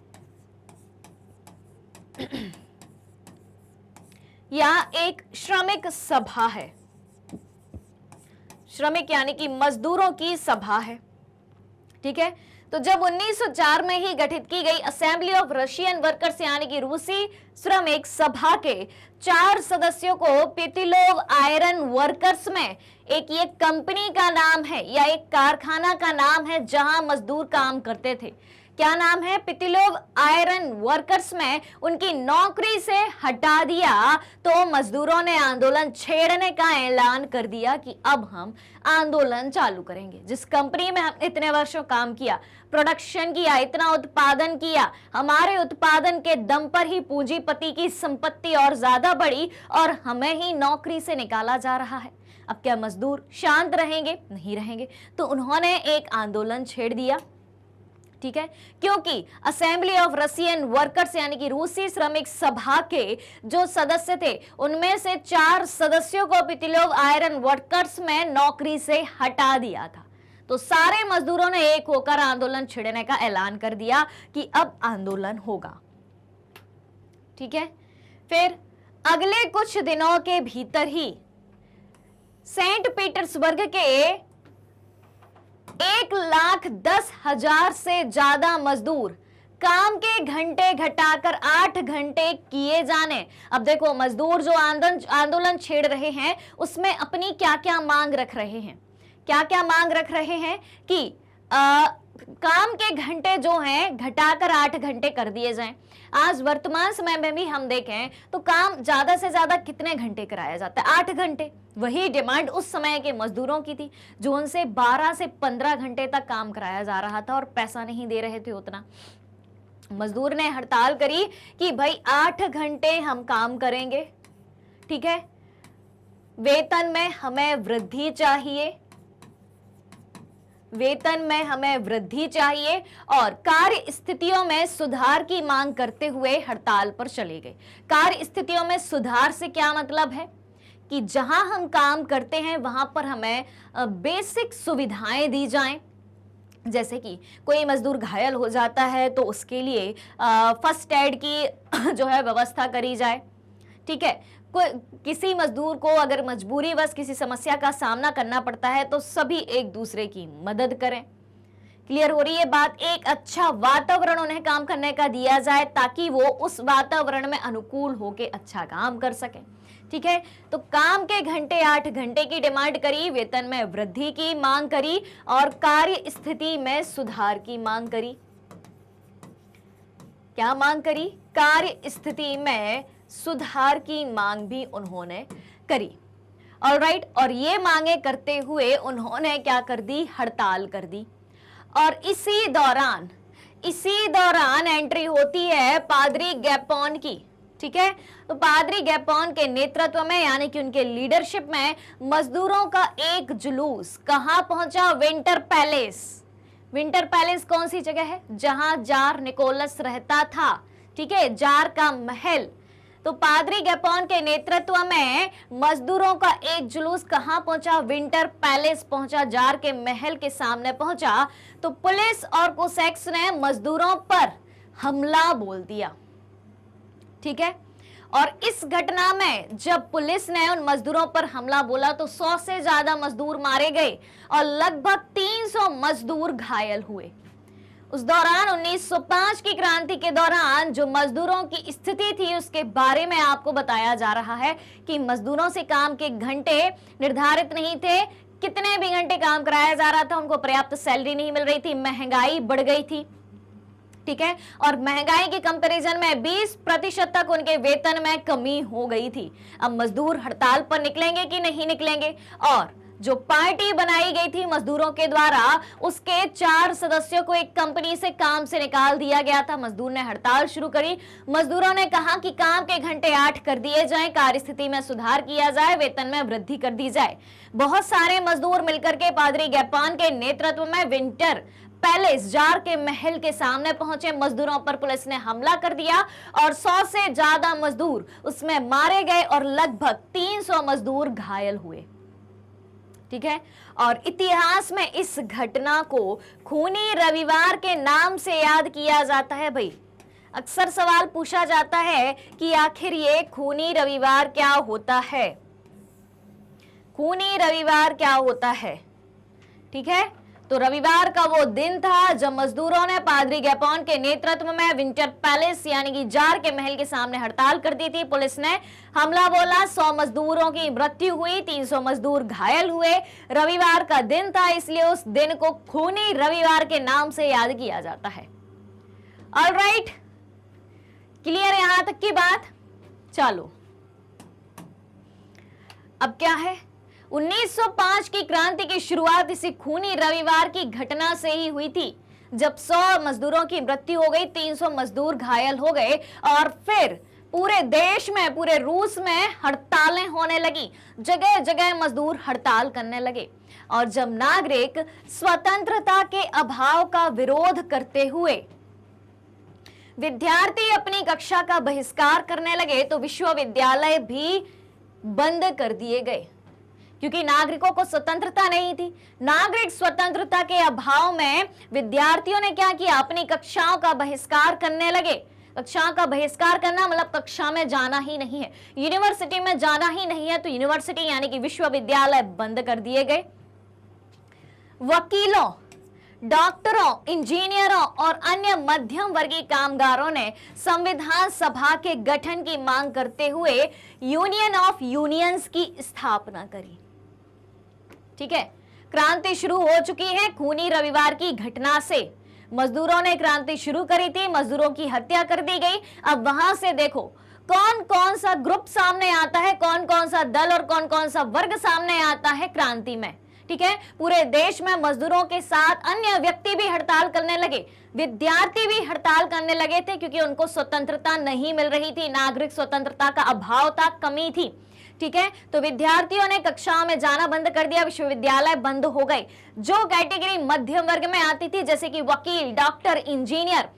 या एक श्रमिक सभा है। श्रमिक यानी कि मजदूरों की सभा है। ठीक है, तो जब 1904 में ही गठित की गई असेंबली ऑफ रशियन वर्कर्स यानी कि रूसी श्रमिक सभा के 4 सदस्यों को पितिलोव आयरन वर्कर्स में, एक ये कंपनी का नाम है या एक कारखाना का नाम है जहां मजदूर काम करते थे, क्या नाम है? पितिलोव आयरन वर्कर्स में उनकी नौकरी से हटा दिया तो मजदूरों ने आंदोलन छेड़ने का ऐलान कर दिया कि अब हम आंदोलन चालू करेंगे। जिस कंपनी में हम इतने वर्षों काम किया, प्रोडक्शन किया, इतना उत्पादन किया, हमारे उत्पादन के दम पर ही पूंजीपति की संपत्ति और ज्यादा बढ़ी और हमें ही नौकरी से निकाला जा रहा है। अब क्या मजदूर शांत रहेंगे? नहीं रहेंगे। तो उन्होंने एक आंदोलन छेड़ दिया। ठीक है, क्योंकि असेंबली ऑफ रशियन वर्कर्स यानी कि रूसी श्रमिक सभा के जो सदस्य थे उनमें से 4 सदस्यों को पितिलोव आयरन वर्कर्स में नौकरी से हटा दिया था। तो सारे मजदूरों ने एक होकर आंदोलन छेड़ने का ऐलान कर दिया कि अब आंदोलन होगा। ठीक है, फिर अगले कुछ दिनों के भीतर ही सेंट पीटर्सबर्ग के 1,10,000 से ज्यादा मजदूर काम के घंटे घटाकर 8 घंटे किए जाने। अब देखो, मजदूर जो आंदोलन छेड़ रहे हैं उसमें अपनी क्या क्या मांग रख रहे हैं, क्या क्या मांग रख रहे हैं कि काम के घंटे जो हैं घटाकर 8 घंटे कर दिए जाएं। आज वर्तमान समय में भी हम देखें तो काम ज्यादा से ज्यादा कितने घंटे कराया जाता है? 8 घंटे। वही डिमांड उस समय के मजदूरों की थी जो उनसे 12 से 15 घंटे तक काम कराया जा रहा था और पैसा नहीं दे रहे थे उतना। मजदूर ने हड़ताल करी कि भाई 8 घंटे हम काम करेंगे, ठीक है, वेतन में हमें वृद्धि चाहिए, वेतन में हमें वृद्धि चाहिए और कार्य स्थितियों में सुधार की मांग करते हुए हड़ताल पर चले गए। कार्य स्थितियों में सुधार से क्या मतलब है कि जहां हम काम करते हैं वहां पर हमें बेसिक सुविधाएं दी जाएं। जैसे कि कोई मजदूर घायल हो जाता है तो उसके लिए फर्स्ट एड की जो है व्यवस्था करी जाए। ठीक है, किसी मजदूर को अगर मजबूरीवश किसी समस्या का सामना करना पड़ता है तो सभी एक दूसरे की मदद करें। क्लियर हो रही है बात? एक अच्छा वातावरण उन्हें काम करने का दिया जाए ताकि वो उस वातावरण में अनुकूल होकर अच्छा काम कर सके। ठीक है, तो काम के घंटे 8 घंटे की डिमांड करी, वेतन में वृद्धि की मांग करी और कार्य स्थिति में सुधार की मांग करी। क्या मांग करी? कार्य स्थिति में सुधार की मांग भी उन्होंने करी। ऑलराइट, और ये मांगे करते हुए उन्होंने क्या कर दी? हड़ताल कर दी। और इसी दौरान एंट्री होती है पादरी गैपोन की। ठीक है, तो पादरी गैपोन के नेतृत्व में यानी कि उनके लीडरशिप में मजदूरों का एक जुलूस कहां पहुंचा? Winter palace. विंटर पैलेस कौन सी जगह है? जहां जार निकोलस रहता था। ठीक है, जार का महल। तो पादरी गैपोन के नेतृत्व में मजदूरों का एक जुलूस कहां पहुंचा? विंटर पैलेस पहुंचा, जार के महल के सामने पहुंचा। तो पुलिस और कोसैक्स ने मजदूरों पर हमला बोल दिया। ठीक है, और इस घटना में जब पुलिस ने उन मजदूरों पर हमला बोला तो 100 से ज्यादा मजदूर मारे गए और लगभग 300 मजदूर घायल हुए। उस दौरान 1905 की क्रांति के दौरान जो मजदूरों की स्थिति थी उसके बारे में आपको बताया जा रहा है कि मजदूरों से काम के घंटे निर्धारित नहीं थे, कितने भी घंटे काम कराया जा रहा था, उनको पर्याप्त सैलरी नहीं मिल रही थी, महंगाई बढ़ गई थी। ठीक है, और महंगाई के कंपैरिजन में 20% तक उनके वेतन में कमी हो गई थी। अब मजदूर हड़ताल पर निकलेंगे कि नहीं निकलेंगे? और जो पार्टी बनाई गई थी मजदूरों के द्वारा उसके 4 सदस्यों को एक कंपनी से काम से निकाल दिया गया था। मजदूर ने हड़ताल शुरू करी। मजदूरों ने कहा कि काम के घंटे 8 कर दिए जाएं, कार्य स्थिति में सुधार किया जाए, वेतन में वृद्धि कर दी जाए। बहुत सारे मजदूर मिलकर के पादरी गैपोन के नेतृत्व में विंटर पैलेस, जार के महल के सामने पहुंचे। मजदूरों पर पुलिस ने हमला कर दिया और 100 से ज्यादा मजदूर उसमें मारे गए और लगभग 300 मजदूर घायल हुए। ठीक है, और इतिहास में इस घटना को खूनी रविवार के नाम से याद किया जाता है। भाई अक्सर सवाल पूछा जाता है कि आखिर ये खूनी रविवार क्या होता है? खूनी रविवार क्या होता है? ठीक है, तो रविवार का वो दिन था जब मजदूरों ने पादरी गैपोन के नेतृत्व में विंटर पैलेस यानी कि जार के महल के सामने हड़ताल कर दी थी। पुलिस ने हमला बोला, 100 मजदूरों की मृत्यु हुई, 300 मजदूर घायल हुए। रविवार का दिन था इसलिए उस दिन को खूनी रविवार के नाम से याद किया जाता है। ऑलराइट, क्लियर यहां तक की बात? चलो अब क्या है? 1905 की क्रांति की शुरुआत इसी खूनी रविवार की घटना से ही हुई थी जब 100 मजदूरों की मृत्यु हो गई, 300 मजदूर घायल हो गए और फिर पूरे देश में, पूरे रूस में हड़तालें होने लगी। जगह जगह मजदूर हड़ताल करने लगे और जब नागरिक स्वतंत्रता के अभाव का विरोध करते हुए विद्यार्थी अपनी कक्षा का बहिष्कार करने लगे तो विश्वविद्यालय भी बंद कर दिए गए क्योंकि नागरिकों को स्वतंत्रता नहीं थी। नागरिक स्वतंत्रता के अभाव में विद्यार्थियों ने क्या किया? अपनी कक्षाओं का बहिष्कार करने लगे। कक्षाओं का बहिष्कार करना मतलब कक्षा में जाना ही नहीं है, यूनिवर्सिटी में जाना ही नहीं है, तो यूनिवर्सिटी यानी कि विश्वविद्यालय बंद कर दिए गए। वकीलों, डॉक्टरों, इंजीनियरों और अन्य मध्यम वर्गीय कामगारों ने संविधान सभा के गठन की मांग करते हुए यूनियन ऑफ यूनियंस की स्थापना करी। ठीक है, क्रांति शुरू हो चुकी है खूनी रविवार की घटना से। मजदूरों ने क्रांति शुरू करी थी, मजदूरों की हत्या कर दी गई। अब वहां से देखो कौन कौन सा ग्रुप सामने आता है, कौन कौन सा दल और कौन कौन सा वर्ग सामने आता है क्रांति में। ठीक है, पूरे देश में मजदूरों के साथ अन्य व्यक्ति भी हड़ताल करने लगे, विद्यार्थी भी हड़ताल करने लगे थे, क्योंकि उनको स्वतंत्रता नहीं मिल रही थी, नागरिक स्वतंत्रता का अभाव था, कमी थी। ठीक है, तो विद्यार्थियों ने कक्षाओं में जाना बंद कर दिया, विश्वविद्यालय बंद हो गए। जो कैटेगरी मध्यम वर्ग में आती थी, जैसे कि वकील, डॉक्टर, इंजीनियर,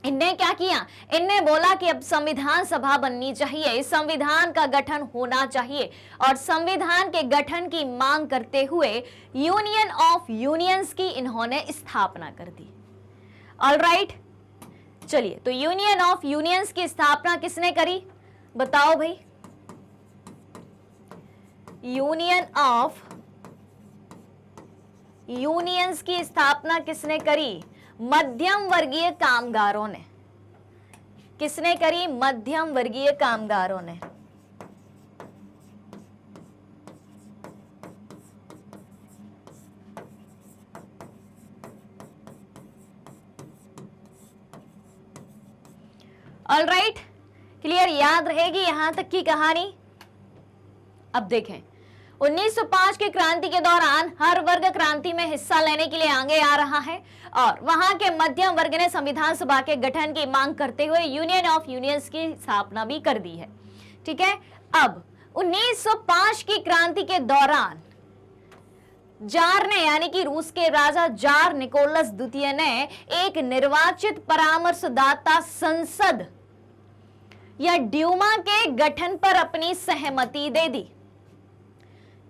इनने क्या किया, इनने बोला कि अब संविधान सभा बननी चाहिए, संविधान का गठन होना चाहिए, और संविधान के गठन की मांग करते हुए यूनियन ऑफ यूनियंस की इन्होंने स्थापना कर दी। ऑलराइट, चलिए, तो यूनियन ऑफ यूनियंस की स्थापना किसने करी, बताओ भाई। यूनियन ऑफ यूनियंस की स्थापना किसने करी, मध्यम वर्गीय कामगारों ने। किसने करी, मध्यम वर्गीय कामगारों ने। ऑलराइट, क्लियर, याद रहेगी यहां तक की कहानी। अब देखें, 1905 की क्रांति के दौरान हर वर्ग क्रांति में हिस्सा लेने के लिए आगे आ रहा है, और वहां के मध्यम वर्ग ने संविधान सभा के गठन की मांग करते हुए यूनियन ऑफ यूनियंस की स्थापना भी कर दी है। ठीक है, अब 1905 की क्रांति के दौरान जार ने, यानी कि रूस के राजा जार निकोलस द्वितीय ने एक निर्वाचित परामर्शदाता संसद या ड्यूमा के गठन पर अपनी सहमति दे दी,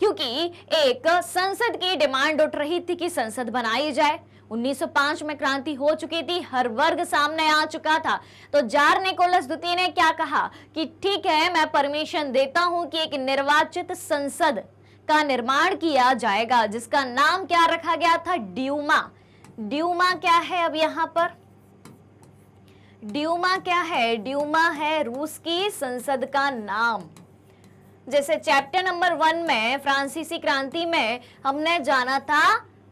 क्योंकि एक संसद की डिमांड उठ रही थी कि संसद बनाई जाए। 1905 में क्रांति हो चुकी थी, हर वर्ग सामने आ चुका था, तो जार निकोलस द्वितीय ने क्या कहा कि ठीक है, मैं परमिशन देता हूं कि एक निर्वाचित संसद का निर्माण किया जाएगा, जिसका नाम क्या रखा गया था, ड्यूमा। ड्यूमा क्या है, अब यहां पर ड्यूमा क्या है, ड्यूमा है रूस की संसद का नाम। जैसे चैप्टर नंबर 1 में फ्रांसीसी क्रांति में हमने जाना था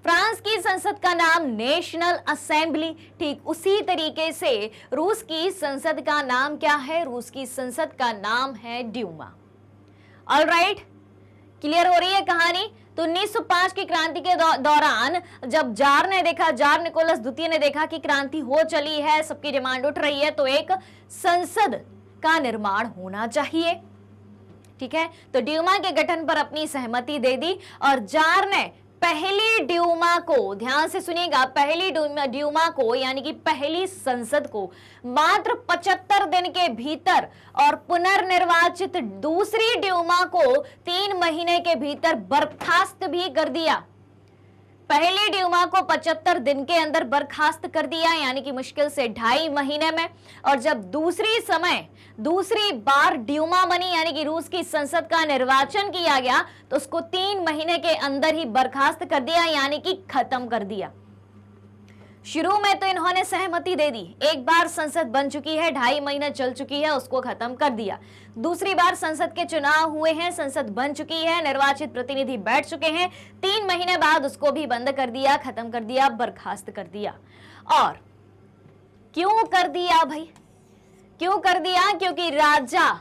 फ्रांस की संसद का नाम नेशनल असेंबली, ठीक उसी तरीके से रूस की संसद का नाम क्या है, रूस की संसद का नाम है ड्यूमा। ऑलराइट, क्लियर हो रही है कहानी। तो 1905 की क्रांति के दौरान जब जार ने देखा, जार निकोलस द्वितीय ने देखा कि क्रांति हो चली है, सबकी डिमांड उठ रही है, तो एक संसद का निर्माण होना चाहिए। ठीक है, तो ड्यूमा के गठन पर अपनी सहमति दे दी, और जार ने पहली ड्यूमा को, ध्यान से सुनिएगा, पहली ड्यूमा को यानी कि पहली संसद को मात्र 75 दिन के भीतर और पुनर्निर्वाचित दूसरी ड्यूमा को 3 महीने के भीतर बर्खास्त भी कर दिया। पहली ड्यूमा को 75 दिन के अंदर बर्खास्त कर दिया, यानी कि मुश्किल से 2.5 महीने में, और जब दूसरी बार ड्यूमा बनी, यानी कि रूस की संसद का निर्वाचन किया गया, तो उसको 3 महीने के अंदर ही बर्खास्त कर दिया, यानी कि खत्म कर दिया। शुरू में तो इन्होंने सहमति दे दी, एक बार संसद बन चुकी है, 2.5 महीने चल चुकी है, उसको खत्म कर दिया। दूसरी बार संसद के चुनाव हुए हैं, संसद बन चुकी है, निर्वाचित प्रतिनिधि बैठ चुके हैं, 3 महीने बाद उसको भी बंद कर दिया, खत्म कर दिया, बर्खास्त कर दिया। और क्यों कर दिया भाई, क्यों कर दिया, क्योंकि राजा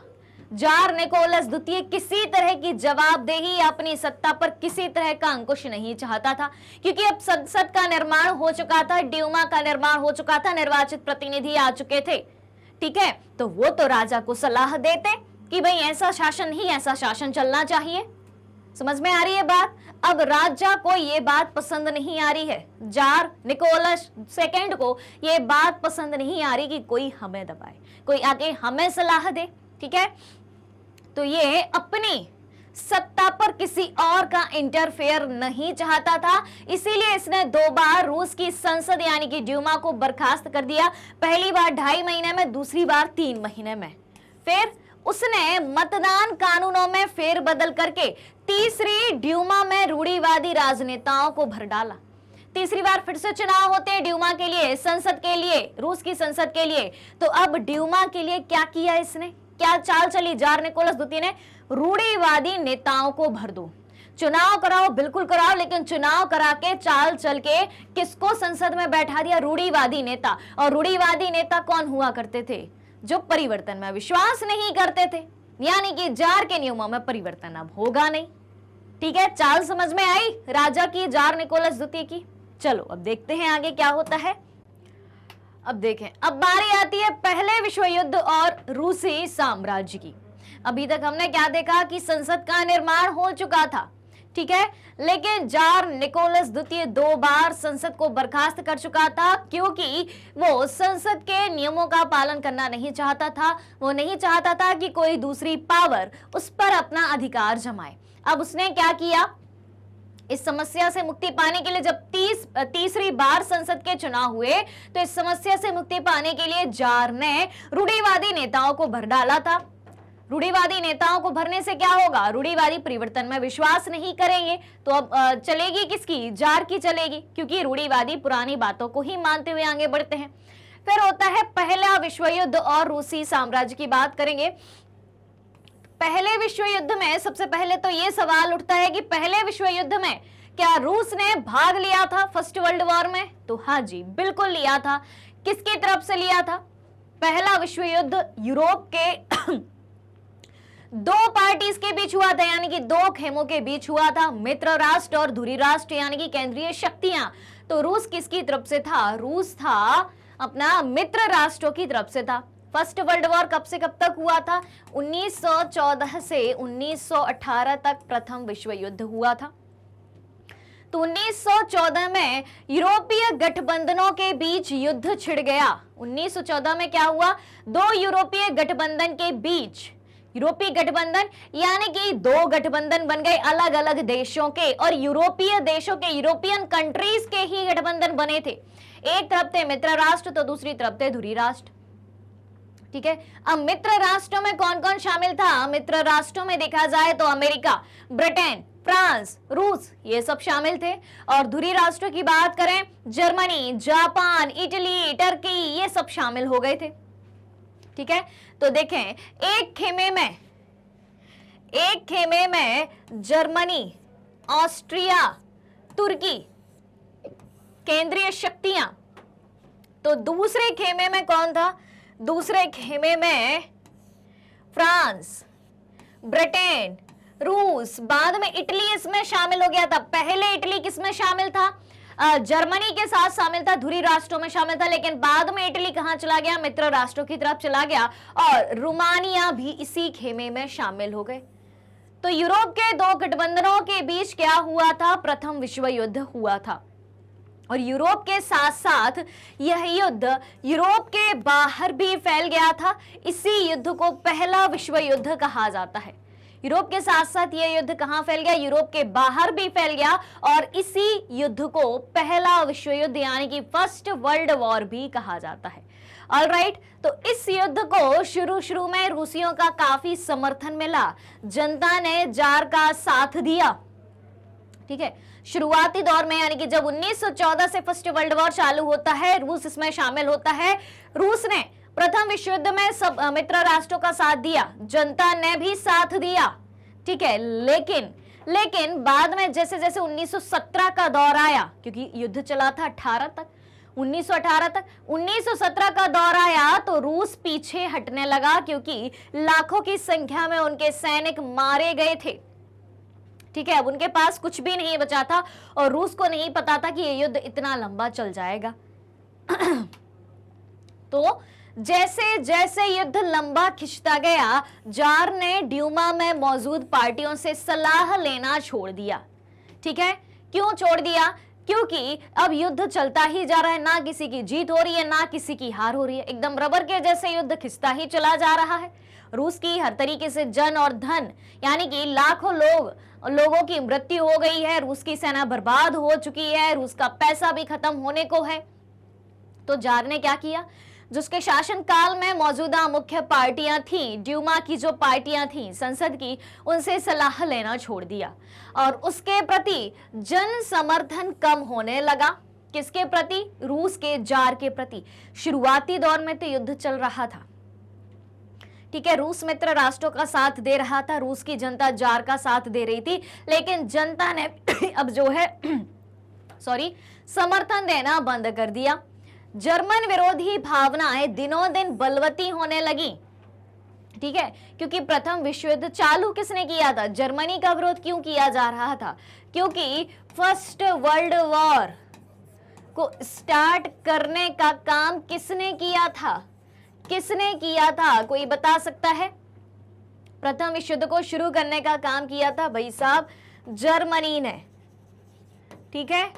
जार निकोलस द्वितीय किसी तरह की जवाबदेही अपनी सत्ता पर किसी तरह का अंकुश नहीं चाहता था, क्योंकि अब संसद का निर्माण हो चुका था, ड्यूमा का निर्माण हो चुका था, निर्वाचित प्रतिनिधि आ चुके थे। ठीक है, तो वो तो राजा को सलाह देते कि भाई ऐसा शासन नहीं, ऐसा शासन चलना चाहिए। समझ में आ रही है बात। अब राजा को ये बात पसंद नहीं आ रही है, जार निकोलस सेकंड को ये बात पसंद नहीं आ रही कि कोई हमें दबाए, कोई आके हमें सलाह दे। ठीक है, तो ये अपनी सत्ता पर किसी और का इंटरफेयर नहीं चाहता था, इसीलिए इसने 2 बार रूस की संसद यानी कि ड्यूमा को बर्खास्त कर दिया। पहली बार 2.5 महीने में, दूसरी बार 3 महीने में। फिर उसने मतदान कानूनों में फेरबदल करके तीसरी ड्यूमा में रूढ़िवादी राजनेताओं को भर डाला। तीसरी बार फिर से चुनाव होते हैं ड्यूमा के लिए, संसद के लिए, रूस की संसद के लिए। तो अब ड्यूमा के लिए क्या किया इसने, क्या चाल चली जार निकोलस द्वितीय ने, रूढ़िवादी नेताओं को भर दो, चुनाव कराओ, बिल्कुल कराओ, लेकिन चुनाव करा के चाल चल के किसको संसद में बैठा दिया, रूढ़िवादी नेता। और रूढ़िवादी नेता कौन हुआ करते थे, जो परिवर्तन में विश्वास नहीं करते थे, यानी कि जार के नियमों में परिवर्तन अब होगा नहीं। ठीक है, चाल समझ में आई राजा की, जार निकोलस द्वितीय की। चलो अब देखते हैं आगे क्या होता है। अब देखें, अब बारी आती है पहले विश्व युद्ध और रूसी साम्राज्य की। अभी तक हमने क्या देखा कि संसद का निर्माण हो चुका था, ठीक है, लेकिन जार निकोलस द्वितीय 2 बार संसद को बर्खास्त कर चुका था, क्योंकि वो संसद के नियमों का पालन करना नहीं चाहता था। वो नहीं चाहता था कि कोई दूसरी पावर उस पर अपना अधिकार जमाए। अब उसने क्या किया, इस समस्या से मुक्ति पाने के लिए जब तीसरी बार संसद के चुनाव हुए, तो इस समस्या से मुक्ति पाने के लिए जार ने रूढ़िवादी नेताओं को भर डाला था। रूढ़िवादी नेताओं को भरने से क्या होगा, रूढ़िवादी परिवर्तन में विश्वास नहीं करेंगे, तो अब चलेगी किसकी, जार की चलेगी, क्योंकि रूढ़िवादी पुरानी बातों को ही मानते हुए आगे बढ़ते हैं। फिर होता है पहला विश्व युद्ध और रूसी साम्राज्य की बात करेंगे। पहले विश्व युद्ध में सबसे पहले तो ये सवाल उठता है कि पहले विश्व युद्ध में क्या रूस ने भाग लिया था फर्स्ट वर्ल्ड वॉर में? तो हाँ जी, बिल्कुल लिया था। किसकी तरफ से लिया था? पहला विश्व युद्ध यूरोप के दो पार्टीज के बीच हुआ था, यानी कि दो खेमों के बीच हुआ था, मित्र राष्ट्र और धुरी राष्ट्र, यानी कि केंद्रीय शक्तियां। तो रूस किसकी तरफ से था? रूस था अपना मित्र राष्ट्रों की तरफ से था। फर्स्ट वर्ल्ड वॉर कब से कब तक हुआ था? 1914 से 1918 तक प्रथम विश्व युद्ध हुआ था। तो 1914 में यूरोपीय गठबंधनों के बीच युद्ध छिड़ गया। 1914 में क्या हुआ? दो यूरोपीय गठबंधन के बीच, यूरोपीय गठबंधन यानी कि दो गठबंधन बन गए अलग अलग देशों के, और यूरोपीय देशों के, यूरोपियन कंट्रीज के ही गठबंधन बने थे। एक तरफ थे मित्र राष्ट्र तो दूसरी तरफ थे धुरी राष्ट्र, ठीक है। अब मित्र राष्ट्रों में कौन कौन शामिल था? मित्र राष्ट्रों में देखा जाए तो अमेरिका, ब्रिटेन, फ्रांस, रूस, ये सब शामिल थे। और धुरी राष्ट्रों की बात करें, जर्मनी, जापान, इटली, टर्की, ये सब शामिल हो गए थे, ठीक है। तो देखें, एक खेमे में जर्मनी, ऑस्ट्रिया, तुर्की केंद्रीय शक्तियां। तो दूसरे खेमे में कौन था? दूसरे खेमे में फ्रांस, ब्रिटेन, रूस, बाद में इटली इसमें शामिल हो गया था। पहले इटली किसमें शामिल था? जर्मनी के साथ शामिल था, धुरी राष्ट्रों में शामिल था, लेकिन बाद में इटली कहां चला गया? मित्र राष्ट्रों की तरफ चला गया, और रोमानिया भी इसी खेमे में शामिल हो गए। तो यूरोप के दो गठबंधनों के बीच क्या हुआ था? प्रथम विश्व युद्ध हुआ था। और यूरोप के साथ साथ यह युद्ध यूरोप के बाहर भी फैल गया था। इसी युद्ध को पहला विश्व युद्ध कहा जाता है। यूरोप के साथ साथ यह युद्ध कहां फैल गया? यूरोप के बाहर भी फैल गया, और इसी युद्ध को पहला विश्व युद्ध यानी कि फर्स्ट वर्ल्ड वॉर भी कहा जाता है। ऑलराइट, तो इस युद्ध को शुरू में रूसियों का काफी समर्थन मिला, जनता ने जार का साथ दिया, ठीक है। शुरुआती दौर में यानी कि जब 1914 से फर्स्ट वर्ल्ड वॉर चालू होता है, रूस इसमें शामिल होता है। रूस ने प्रथम विश्व युद्ध में सब मित्र राष्ट्रों का साथ दिया, जनता ने भी साथ दिया, ठीक है। लेकिन बाद में जैसे जैसे 1917 का दौर आया, क्योंकि युद्ध चला था 18 तक, 1918 तक, 1917 का दौर आया तो रूस पीछे हटने लगा, क्योंकि लाखों की संख्या में उनके सैनिक मारे गए थे, ठीक है। अब उनके पास कुछ भी नहीं बचा था, और रूस को नहीं पता था कि यह युद्ध इतना लंबा चल जाएगा। तो जैसे जैसे युद्ध लंबा खिंचता गया, जार ने ड्यूमा में मौजूद पार्टियों से सलाह लेना छोड़ दिया, ठीक है। क्यों छोड़ दिया? क्योंकि अब युद्ध चलता ही जा रहा है, ना किसी की जीत हो रही है ना किसी की हार हो रही है, एकदम रबर के जैसे युद्ध खिंचता ही चला जा रहा है। रूस की हर तरीके से जन और धन यानी कि लाखों लोगों की मृत्यु हो गई है, रूस की सेना बर्बाद हो चुकी है, रूस का पैसा भी खत्म होने को है। तो जार ने क्या किया? जो उसके शासन काल में मौजूदा मुख्य पार्टियां थी, ड्यूमा की जो पार्टियां थी संसद की, उनसे सलाह लेना छोड़ दिया, और उसके प्रति जन समर्थन कम होने लगा। किसके प्रति? रूस के जार के प्रति। शुरुआती दौर में तो युद्ध चल रहा था, ठीक है, रूस मित्र राष्ट्रों का साथ दे रहा था, रूस की जनता जार का साथ दे रही थी, लेकिन जनता ने अब जो है समर्थन देना बंद कर दिया। जर्मन विरोधी भावनाएं दिनों दिन बलवती होने लगी, ठीक है, क्योंकि प्रथम विश्व युद्ध चालू किसने किया था? जर्मनी का विरोध क्यों किया जा रहा था? क्योंकि फर्स्ट वर्ल्ड वॉर को स्टार्ट करने का काम किसने किया था? किसने किया था? कोई बता सकता है? प्रथम विश्व युद्ध को शुरू करने का काम किया था भाई साहब जर्मनी ने। ठीक है,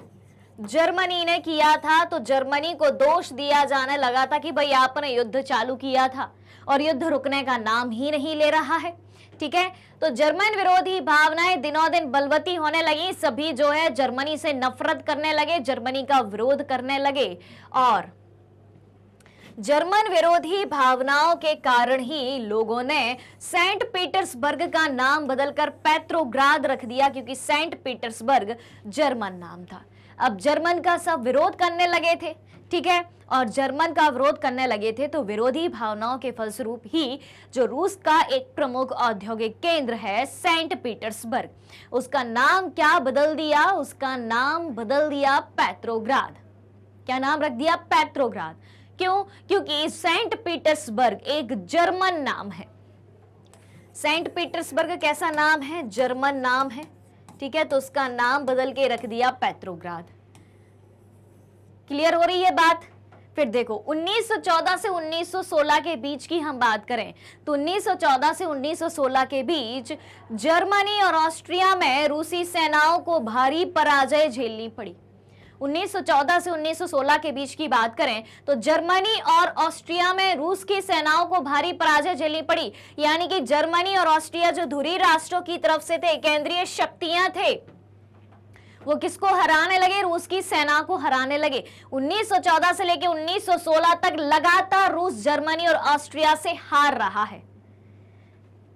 जर्मनी ने किया था। तो जर्मनी को दोष दिया जाने लगा था कि भाई आपने युद्ध चालू किया था और युद्ध रुकने का नाम ही नहीं ले रहा है। ठीक है, तो जर्मन विरोधी भावनाएं दिनों दिन बलवती होने लगी। सभी जो है जर्मनी से नफरत करने लगे, जर्मनी का विरोध करने लगे और जर्मन विरोधी भावनाओं के कारण ही लोगों ने सेंट पीटर्सबर्ग का नाम बदलकर पेट्रोग्राद रख दिया, क्योंकि सेंट पीटर्सबर्ग जर्मन नाम था। अब जर्मन का सब विरोध करने लगे थे। ठीक है, और जर्मन का विरोध करने लगे थे तो विरोधी भावनाओं के फलस्वरूप ही जो रूस का एक प्रमुख औद्योगिक केंद्र है सेंट पीटर्सबर्ग, उसका नाम क्या बदल दिया? उसका नाम बदल दिया पेट्रोग्राद। क्या नाम रख दिया? पेट्रोग्राद। क्यों? क्योंकि सेंट पीटर्सबर्ग एक जर्मन नाम है। सेंट पीटर्सबर्ग कैसा नाम है? जर्मन नाम है। ठीक है, तो उसका नाम बदल के रख दिया पेट्रोग्राद। क्लियर हो रही है बात? फिर देखो 1914 से 1916 के बीच की हम बात करें तो 1914 से 1916 के बीच जर्मनी और ऑस्ट्रिया में रूसी सेनाओं को भारी पराजय झेलनी पड़ी। 1914 से 1916 के बीच की बात करें तो जर्मनी और ऑस्ट्रिया में रूस की सेनाओं को भारी पराजय झेलनी पड़ी। यानी कि जर्मनी और ऑस्ट्रिया जो धुरी राष्ट्रों की तरफ से थे, केंद्रीय शक्तियां थे, वो किसको हराने लगे? रूस की सेना को हराने लगे। 1914 से लेकर 1916 तक लगातार रूस जर्मनी और ऑस्ट्रिया से हार रहा है।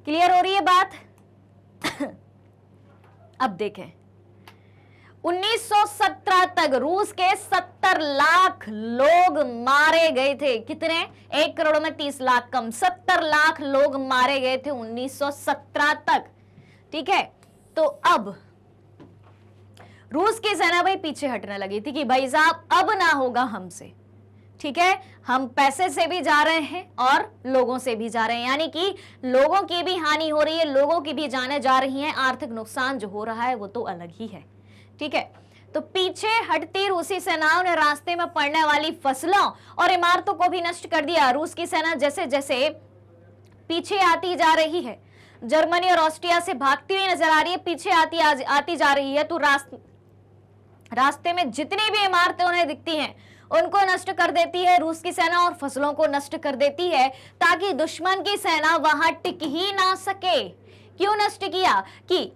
क्लियर हो रही है बात? अब देखें 1917 तक रूस के 70 लाख लोग मारे गए थे। कितने? 1 करोड़ में 30 लाख कम, 70 लाख लोग मारे गए थे 1917 तक। ठीक है, तो अब रूस की सेना भाई पीछे हटने लगी थी कि भाई साहब अब ना होगा हमसे। ठीक है, हम पैसे से भी जा रहे हैं और लोगों से भी जा रहे हैं, यानी कि लोगों की भी हानि हो रही है, लोगों की भी जानें जा रही हैं, आर्थिक नुकसान जो हो रहा है वो तो अलग ही है। ठीक है, तो पीछे हटती रूसी सेनाओं ने रास्ते में पड़ने वाली फसलों और इमारतों को भी नष्ट कर दिया। रूस की सेना जैसे जैसे पीछे आती जा रही है, जर्मनी और ऑस्ट्रिया से भागती हुई नजर आ रही है, पीछे आती जा रही है, तो रास्ते में जितनी भी इमारतें उन्हें दिखती हैं उनको नष्ट कर देती है रूस की सेना और फसलों को नष्ट कर देती है, ताकि दुश्मन की सेना वहां टिक ही ना सके। क्यों नष्ट किया? कि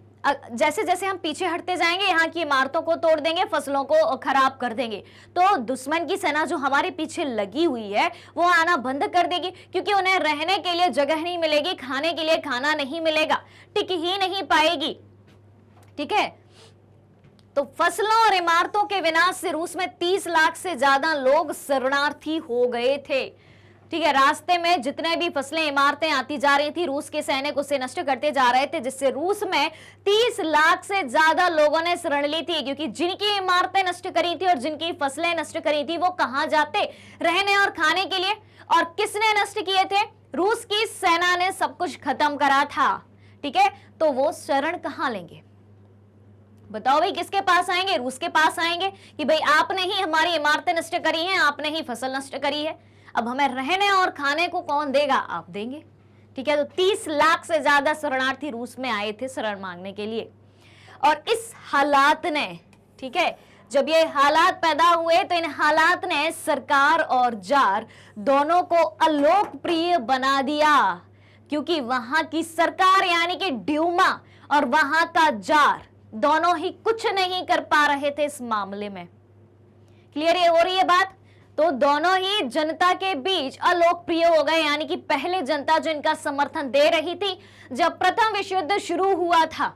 जैसे जैसे हम पीछे हटते जाएंगे यहाँ की इमारतों को तोड़ देंगे, फसलों को खराब कर देंगे, तो दुश्मन की सेना जो हमारे पीछे लगी हुई है वो आना बंद कर देगी, क्योंकि उन्हें रहने के लिए जगह नहीं मिलेगी, खाने के लिए खाना नहीं मिलेगा, टिक ही नहीं पाएगी। ठीक है, तो फसलों और इमारतों के विनाश से रूस में 30 लाख से ज्यादा लोग शरणार्थी हो गए थे। ठीक है, रास्ते में जितने भी फसलें इमारतें आती जा रही थी, रूस के सैनिक उसे नष्ट करते जा रहे थे, जिससे रूस में 30 लाख से ज्यादा लोगों ने शरण ली थी। क्योंकि जिनकी इमारतें नष्ट करी थी और जिनकी फसलें नष्ट करी थी वो कहां जाते? रहने और खाने के लिए। और किसने नष्ट किए थे? रूस की सेना ने सब कुछ खत्म करा था। ठीक है, तो वो शरण कहां लेंगे? बताओ भाई, किसके पास आएंगे? रूस के पास आएंगे कि भाई आपने ही हमारी इमारतें नष्ट करी हैं, आपने ही फसल नष्ट करी है, अब हमें रहने और खाने को कौन देगा? आप देंगे। ठीक है, तो 30 लाख से ज्यादा शरणार्थी रूस में आए थे शरण मांगने के लिए। और इस हालात ने, ठीक है, जब ये हालात पैदा हुए तो इन हालात ने सरकार और जार दोनों को अलोकप्रिय बना दिया, क्योंकि वहां की सरकार यानी कि ड्यूमा और वहां का जार दोनों ही कुछ नहीं कर पा रहे थे इस मामले में। क्लियर ये हो रही है बात? तो दोनों ही जनता के बीच अलोकप्रिय हो गए, यानी कि पहले जनता जो इनका समर्थन दे रही थी जब प्रथम विश्व युद्ध शुरू हुआ था,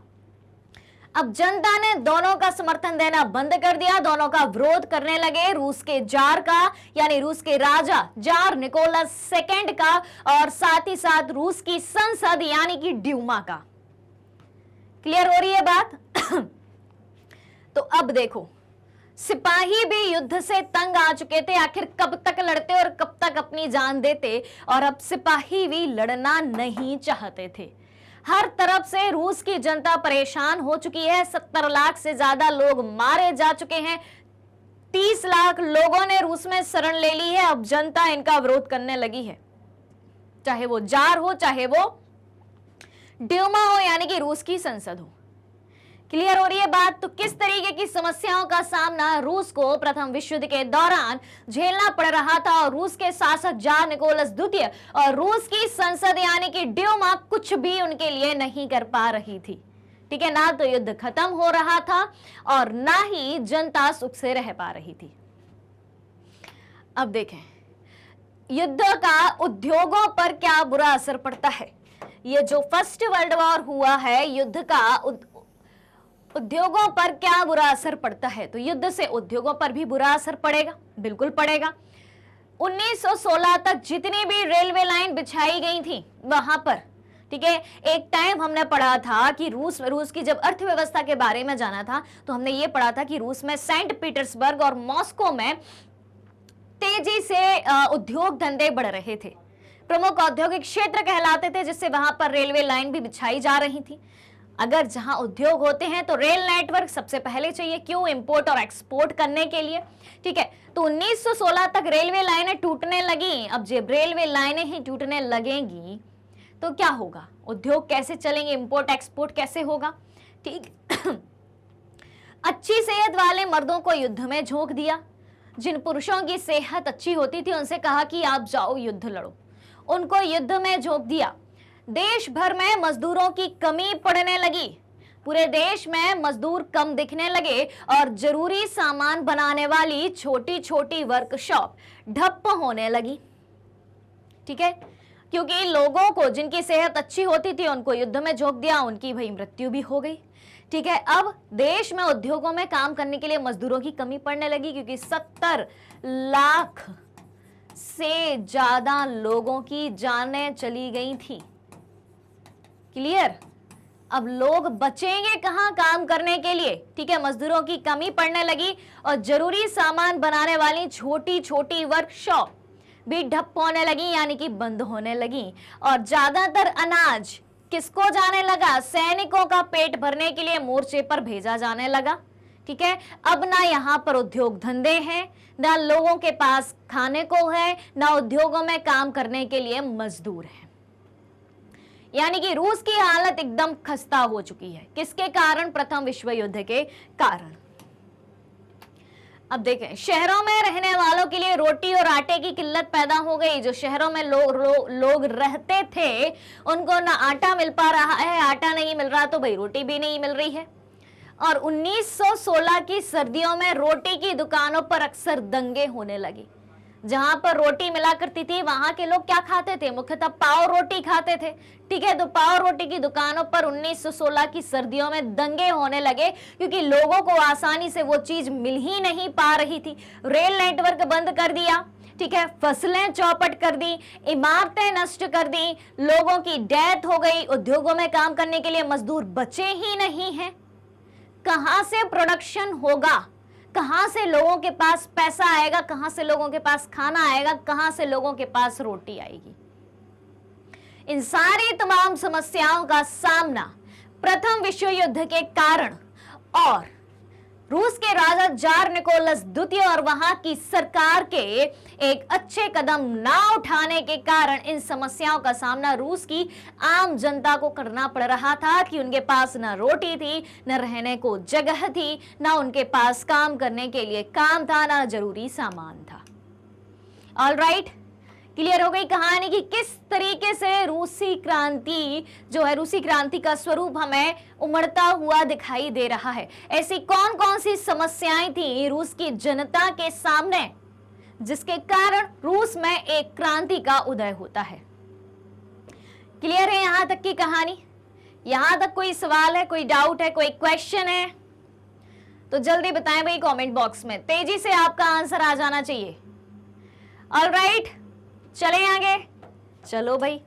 अब जनता ने दोनों का समर्थन देना बंद कर दिया, दोनों का विरोध करने लगे, रूस के जार का यानी रूस के राजा जार निकोलस सेकंड का और साथ ही साथ रूस की संसद यानी कि ड्यूमा का। क्लियर हो रही है बात? तो अब देखो सिपाही भी युद्ध से तंग आ चुके थे, आखिर कब तक लड़ते और कब तक अपनी जान देते, और अब सिपाही भी लड़ना नहीं चाहते थे। हर तरफ से रूस की जनता परेशान हो चुकी है। 70 लाख से ज्यादा लोग मारे जा चुके हैं। 30 लाख लोगों ने रूस में शरण ले ली है। अब जनता इनका विरोध करने लगी है, चाहे वो जार हो, चाहे वो ड्यूमा हो, यानी कि रूस की संसद हो। क्लियर हो रही है बात? तो किस तरीके की समस्याओं का सामना रूस को प्रथम विश्व युद्ध के दौरान झेलना पड़ रहा था, और रूस के शासक जार निकोलस द्वितीय और रूस की संसद यानी कि ड्यूमा कुछ भी उनके लिए नहीं कर पा रही थी। ठीक है ना? तो युद्ध खत्म हो रहा था और ना ही जनता सुख से रह पा रही थी। अब देखें युद्ध का उद्योगों पर क्या बुरा असर पड़ता है। ये जो फर्स्ट वर्ल्ड वॉर हुआ है, युद्ध का उद्योगों पर क्या बुरा असर पड़ता है, तो युद्ध से उद्योगों पर भी बुरा असर पड़ेगा, बिल्कुल पड़ेगा। 1916 तक जितनी भी रेलवे लाइन बिछाई गई थी वहां पर, ठीक है, एक टाइम हमने पढ़ा था कि रूस की जब अर्थव्यवस्था के बारे में जाना था तो हमने ये पढ़ा था कि रूस में सेंट पीटर्सबर्ग और मॉस्को में तेजी से उद्योग धंधे बढ़ रहे थे, प्रमुख औद्योगिक क्षेत्र कहलाते थे, जिससे वहां पर रेलवे लाइन भी बिछाई जा रही थी। अगर जहां उद्योग होते हैं तो रेल नेटवर्क सबसे पहले चाहिए, क्यों? इंपोर्ट और एक्सपोर्ट करने के लिए। ठीक है, तो 1916 तक रेलवे लाइनें टूटने लगी। अब जब रेलवे लाइनें ही टूटने लगेंगी तो क्या होगा? उद्योग कैसे चलेंगे? इंपोर्ट एक्सपोर्ट कैसे होगा? ठीक अच्छी सेहत वाले मर्दों को युद्ध में झोंक दिया। जिन पुरुषों की सेहत अच्छी होती थी उनसे कहा कि आप जाओ युद्ध लड़ो, उनको युद्ध में झोंक दिया। देश भर में मजदूरों की कमी पड़ने लगी, पूरे देश में मजदूर कम दिखने लगे और जरूरी सामान बनाने वाली छोटी छोटी वर्कशॉप ठप्प होने लगी। ठीक है, क्योंकि लोगों को जिनकी सेहत अच्छी होती थी उनको युद्ध में झोंक दिया, उनकी भाई मृत्यु भी हो गई। ठीक है, अब देश में उद्योगों में काम करने के लिए मजदूरों की कमी पड़ने लगी, क्योंकि 70 लाख से ज्यादा लोगों की जानें चली गई थी। क्लियर? अब लोग बचेंगे कहां काम करने के लिए? ठीक है, मजदूरों की कमी पड़ने लगी और जरूरी सामान बनाने वाली छोटी छोटी वर्कशॉप भी ठप्प होने लगी, यानी कि बंद होने लगी। और ज्यादातर अनाज किसको जाने लगा? सैनिकों का पेट भरने के लिए मोर्चे पर भेजा जाने लगा। ठीक है, अब ना यहाँ पर उद्योग धंधे हैं, ना लोगों के पास खाने को है, ना उद्योगों में काम करने के लिए मजदूर हैं। यानी कि रूस की हालत एकदम खस्ता हो चुकी है। किसके कारण? प्रथम विश्व युद्ध के कारण। अब देखें, शहरों में रहने वालों के लिए रोटी और आटे की किल्लत पैदा हो गई। जो शहरों में लोग रहते थे उनको ना आटा मिल पा रहा है, आटा नहीं मिल रहा तो भाई रोटी भी नहीं मिल रही है। और 1916 की सर्दियों में रोटी की दुकानों पर अक्सर दंगे होने लगे। जहां पर रोटी मिला करती थी वहां के लोग क्या खाते थे? मुख्यतः पाव रोटी खाते थे। ठीक है, तो पाव रोटी की दुकानों पर 1916 की सर्दियों में दंगे होने लगे, क्योंकि लोगों को आसानी से वो चीज मिल ही नहीं पा रही थी। रेल नेटवर्क बंद कर दिया, ठीक है, फसलें चौपट कर दी, इमारतें नष्ट कर दी, लोगों की डेथ हो गई, उद्योगों में काम करने के लिए मजदूर बचे ही नहीं हैं। कहां से प्रोडक्शन होगा? कहां से लोगों के पास पैसा आएगा? कहां से लोगों के पास खाना आएगा? कहां से लोगों के पास रोटी आएगी? इन सारी तमाम समस्याओं का सामना प्रथम विश्व युद्ध के कारण और रूस के राजा जार निकोलस द्वितीय और वहां की सरकार के एक अच्छे कदम ना उठाने के कारण इन समस्याओं का सामना रूस की आम जनता को करना पड़ रहा था कि उनके पास न रोटी थी, न रहने को जगह थी, न उनके पास काम करने के लिए काम था, न जरूरी सामान था। ऑलराइट, क्लियर हो गई कहानी कि किस तरीके से रूसी क्रांति जो है, रूसी क्रांति का स्वरूप हमें उमड़ता हुआ दिखाई दे रहा है। ऐसी कौन कौन सी समस्याएं थी रूस की जनता के सामने जिसके कारण रूस में एक क्रांति का उदय होता है। क्लियर है यहां तक की कहानी? यहां तक कोई सवाल है, कोई डाउट है, कोई क्वेश्चन है तो जल्दी बताएं भाई कमेंट बॉक्स में, तेजी से आपका आंसर आ जाना चाहिए। ऑलराइट, चलें आगे। चलो भाई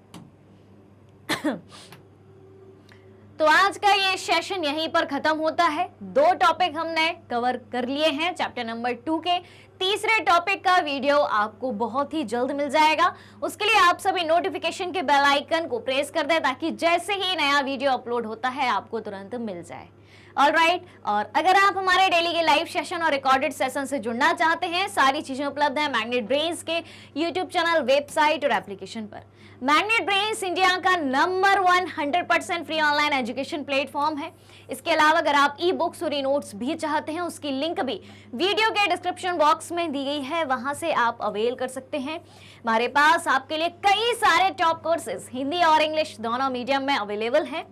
तो आज का ये सेशन यहीं पर खत्म होता है। 2 टॉपिक हमने कवर कर लिए हैं चैप्टर नंबर 2 के। तीसरे टॉपिक का वीडियो आपको बहुत ही जल्द मिल जाएगा। उसके लिए आप सभी नोटिफिकेशन के बेल आइकन को प्रेस कर दें ताकि जैसे ही नया वीडियो अपलोड होता है आपको तुरंत मिल जाए। ऑलराइट, और अगर आप हमारे डेली के लाइव सेशन और रिकॉर्डेड सेशन से जुड़ना चाहते हैं, सारी चीजें उपलब्ध है मैग्नेट ब्रेन्स के यूट्यूब चैनल, वेबसाइट और एप्लीकेशन पर। मैग्नेट ब्रेन्स इंडिया का number 1 100% free online education platform है। इसके अलावा अगर आप ई बुक्स और ई नोट्स भी चाहते हैं, उसकी लिंक भी वीडियो के डिस्क्रिप्शन बॉक्स में दी गई है, वहां से आप अवेल कर सकते हैं। हमारे पास आपके लिए कई सारे टॉप कोर्सेज हिंदी और इंग्लिश दोनों मीडियम में अवेलेबल हैं।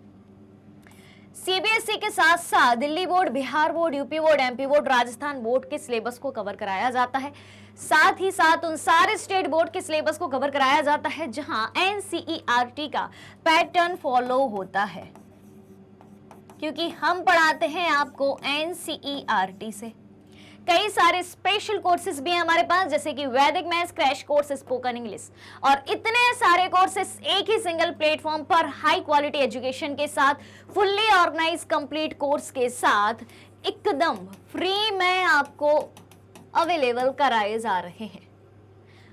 सीबीएसई के साथ साथ Delhi board, Bihar board, UP board, MP board, Rajasthan board के सिलेबस को कवर कराया जाता है। साथ ही साथ उन सारे स्टेट बोर्ड के सिलेबस को कवर कराया जाता है जहां एनसीईआरटी का पैटर्न फॉलो होता है, क्योंकि हम पढ़ाते हैं आपको एनसीईआरटी से। कई सारे स्पेशल कोर्सेज भी हैं हमारे पास, जैसे कि वैदिक maths crash course, spoken English, और इतने सारे कोर्सेज एक ही सिंगल प्लेटफॉर्म पर हाई क्वालिटी एजुकेशन के साथ, फुल्ली ऑर्गेनाइज कंप्लीट कोर्स के साथ एकदम फ्री में आपको अवेलेबल कराए जा रहे हैं।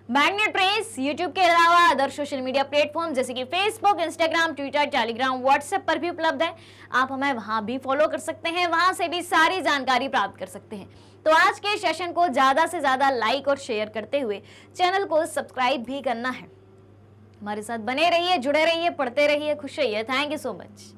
मैग्नेट ब्रेन्स यूट्यूब के अलावा अदर सोशल मीडिया प्लेटफॉर्म जैसे कि Facebook, Instagram, Twitter, Telegram, WhatsApp पर भी उपलब्ध है। आप हमें वहां भी फॉलो कर सकते हैं, वहां से भी सारी जानकारी प्राप्त कर सकते हैं। तो आज के सेशन को ज्यादा से ज्यादा लाइक और शेयर करते हुए चैनल को सब्सक्राइब भी करना है। हमारे साथ बने रहिए, जुड़े रहिए, पढ़ते रहिए, खुश रहिए। Thank you so much.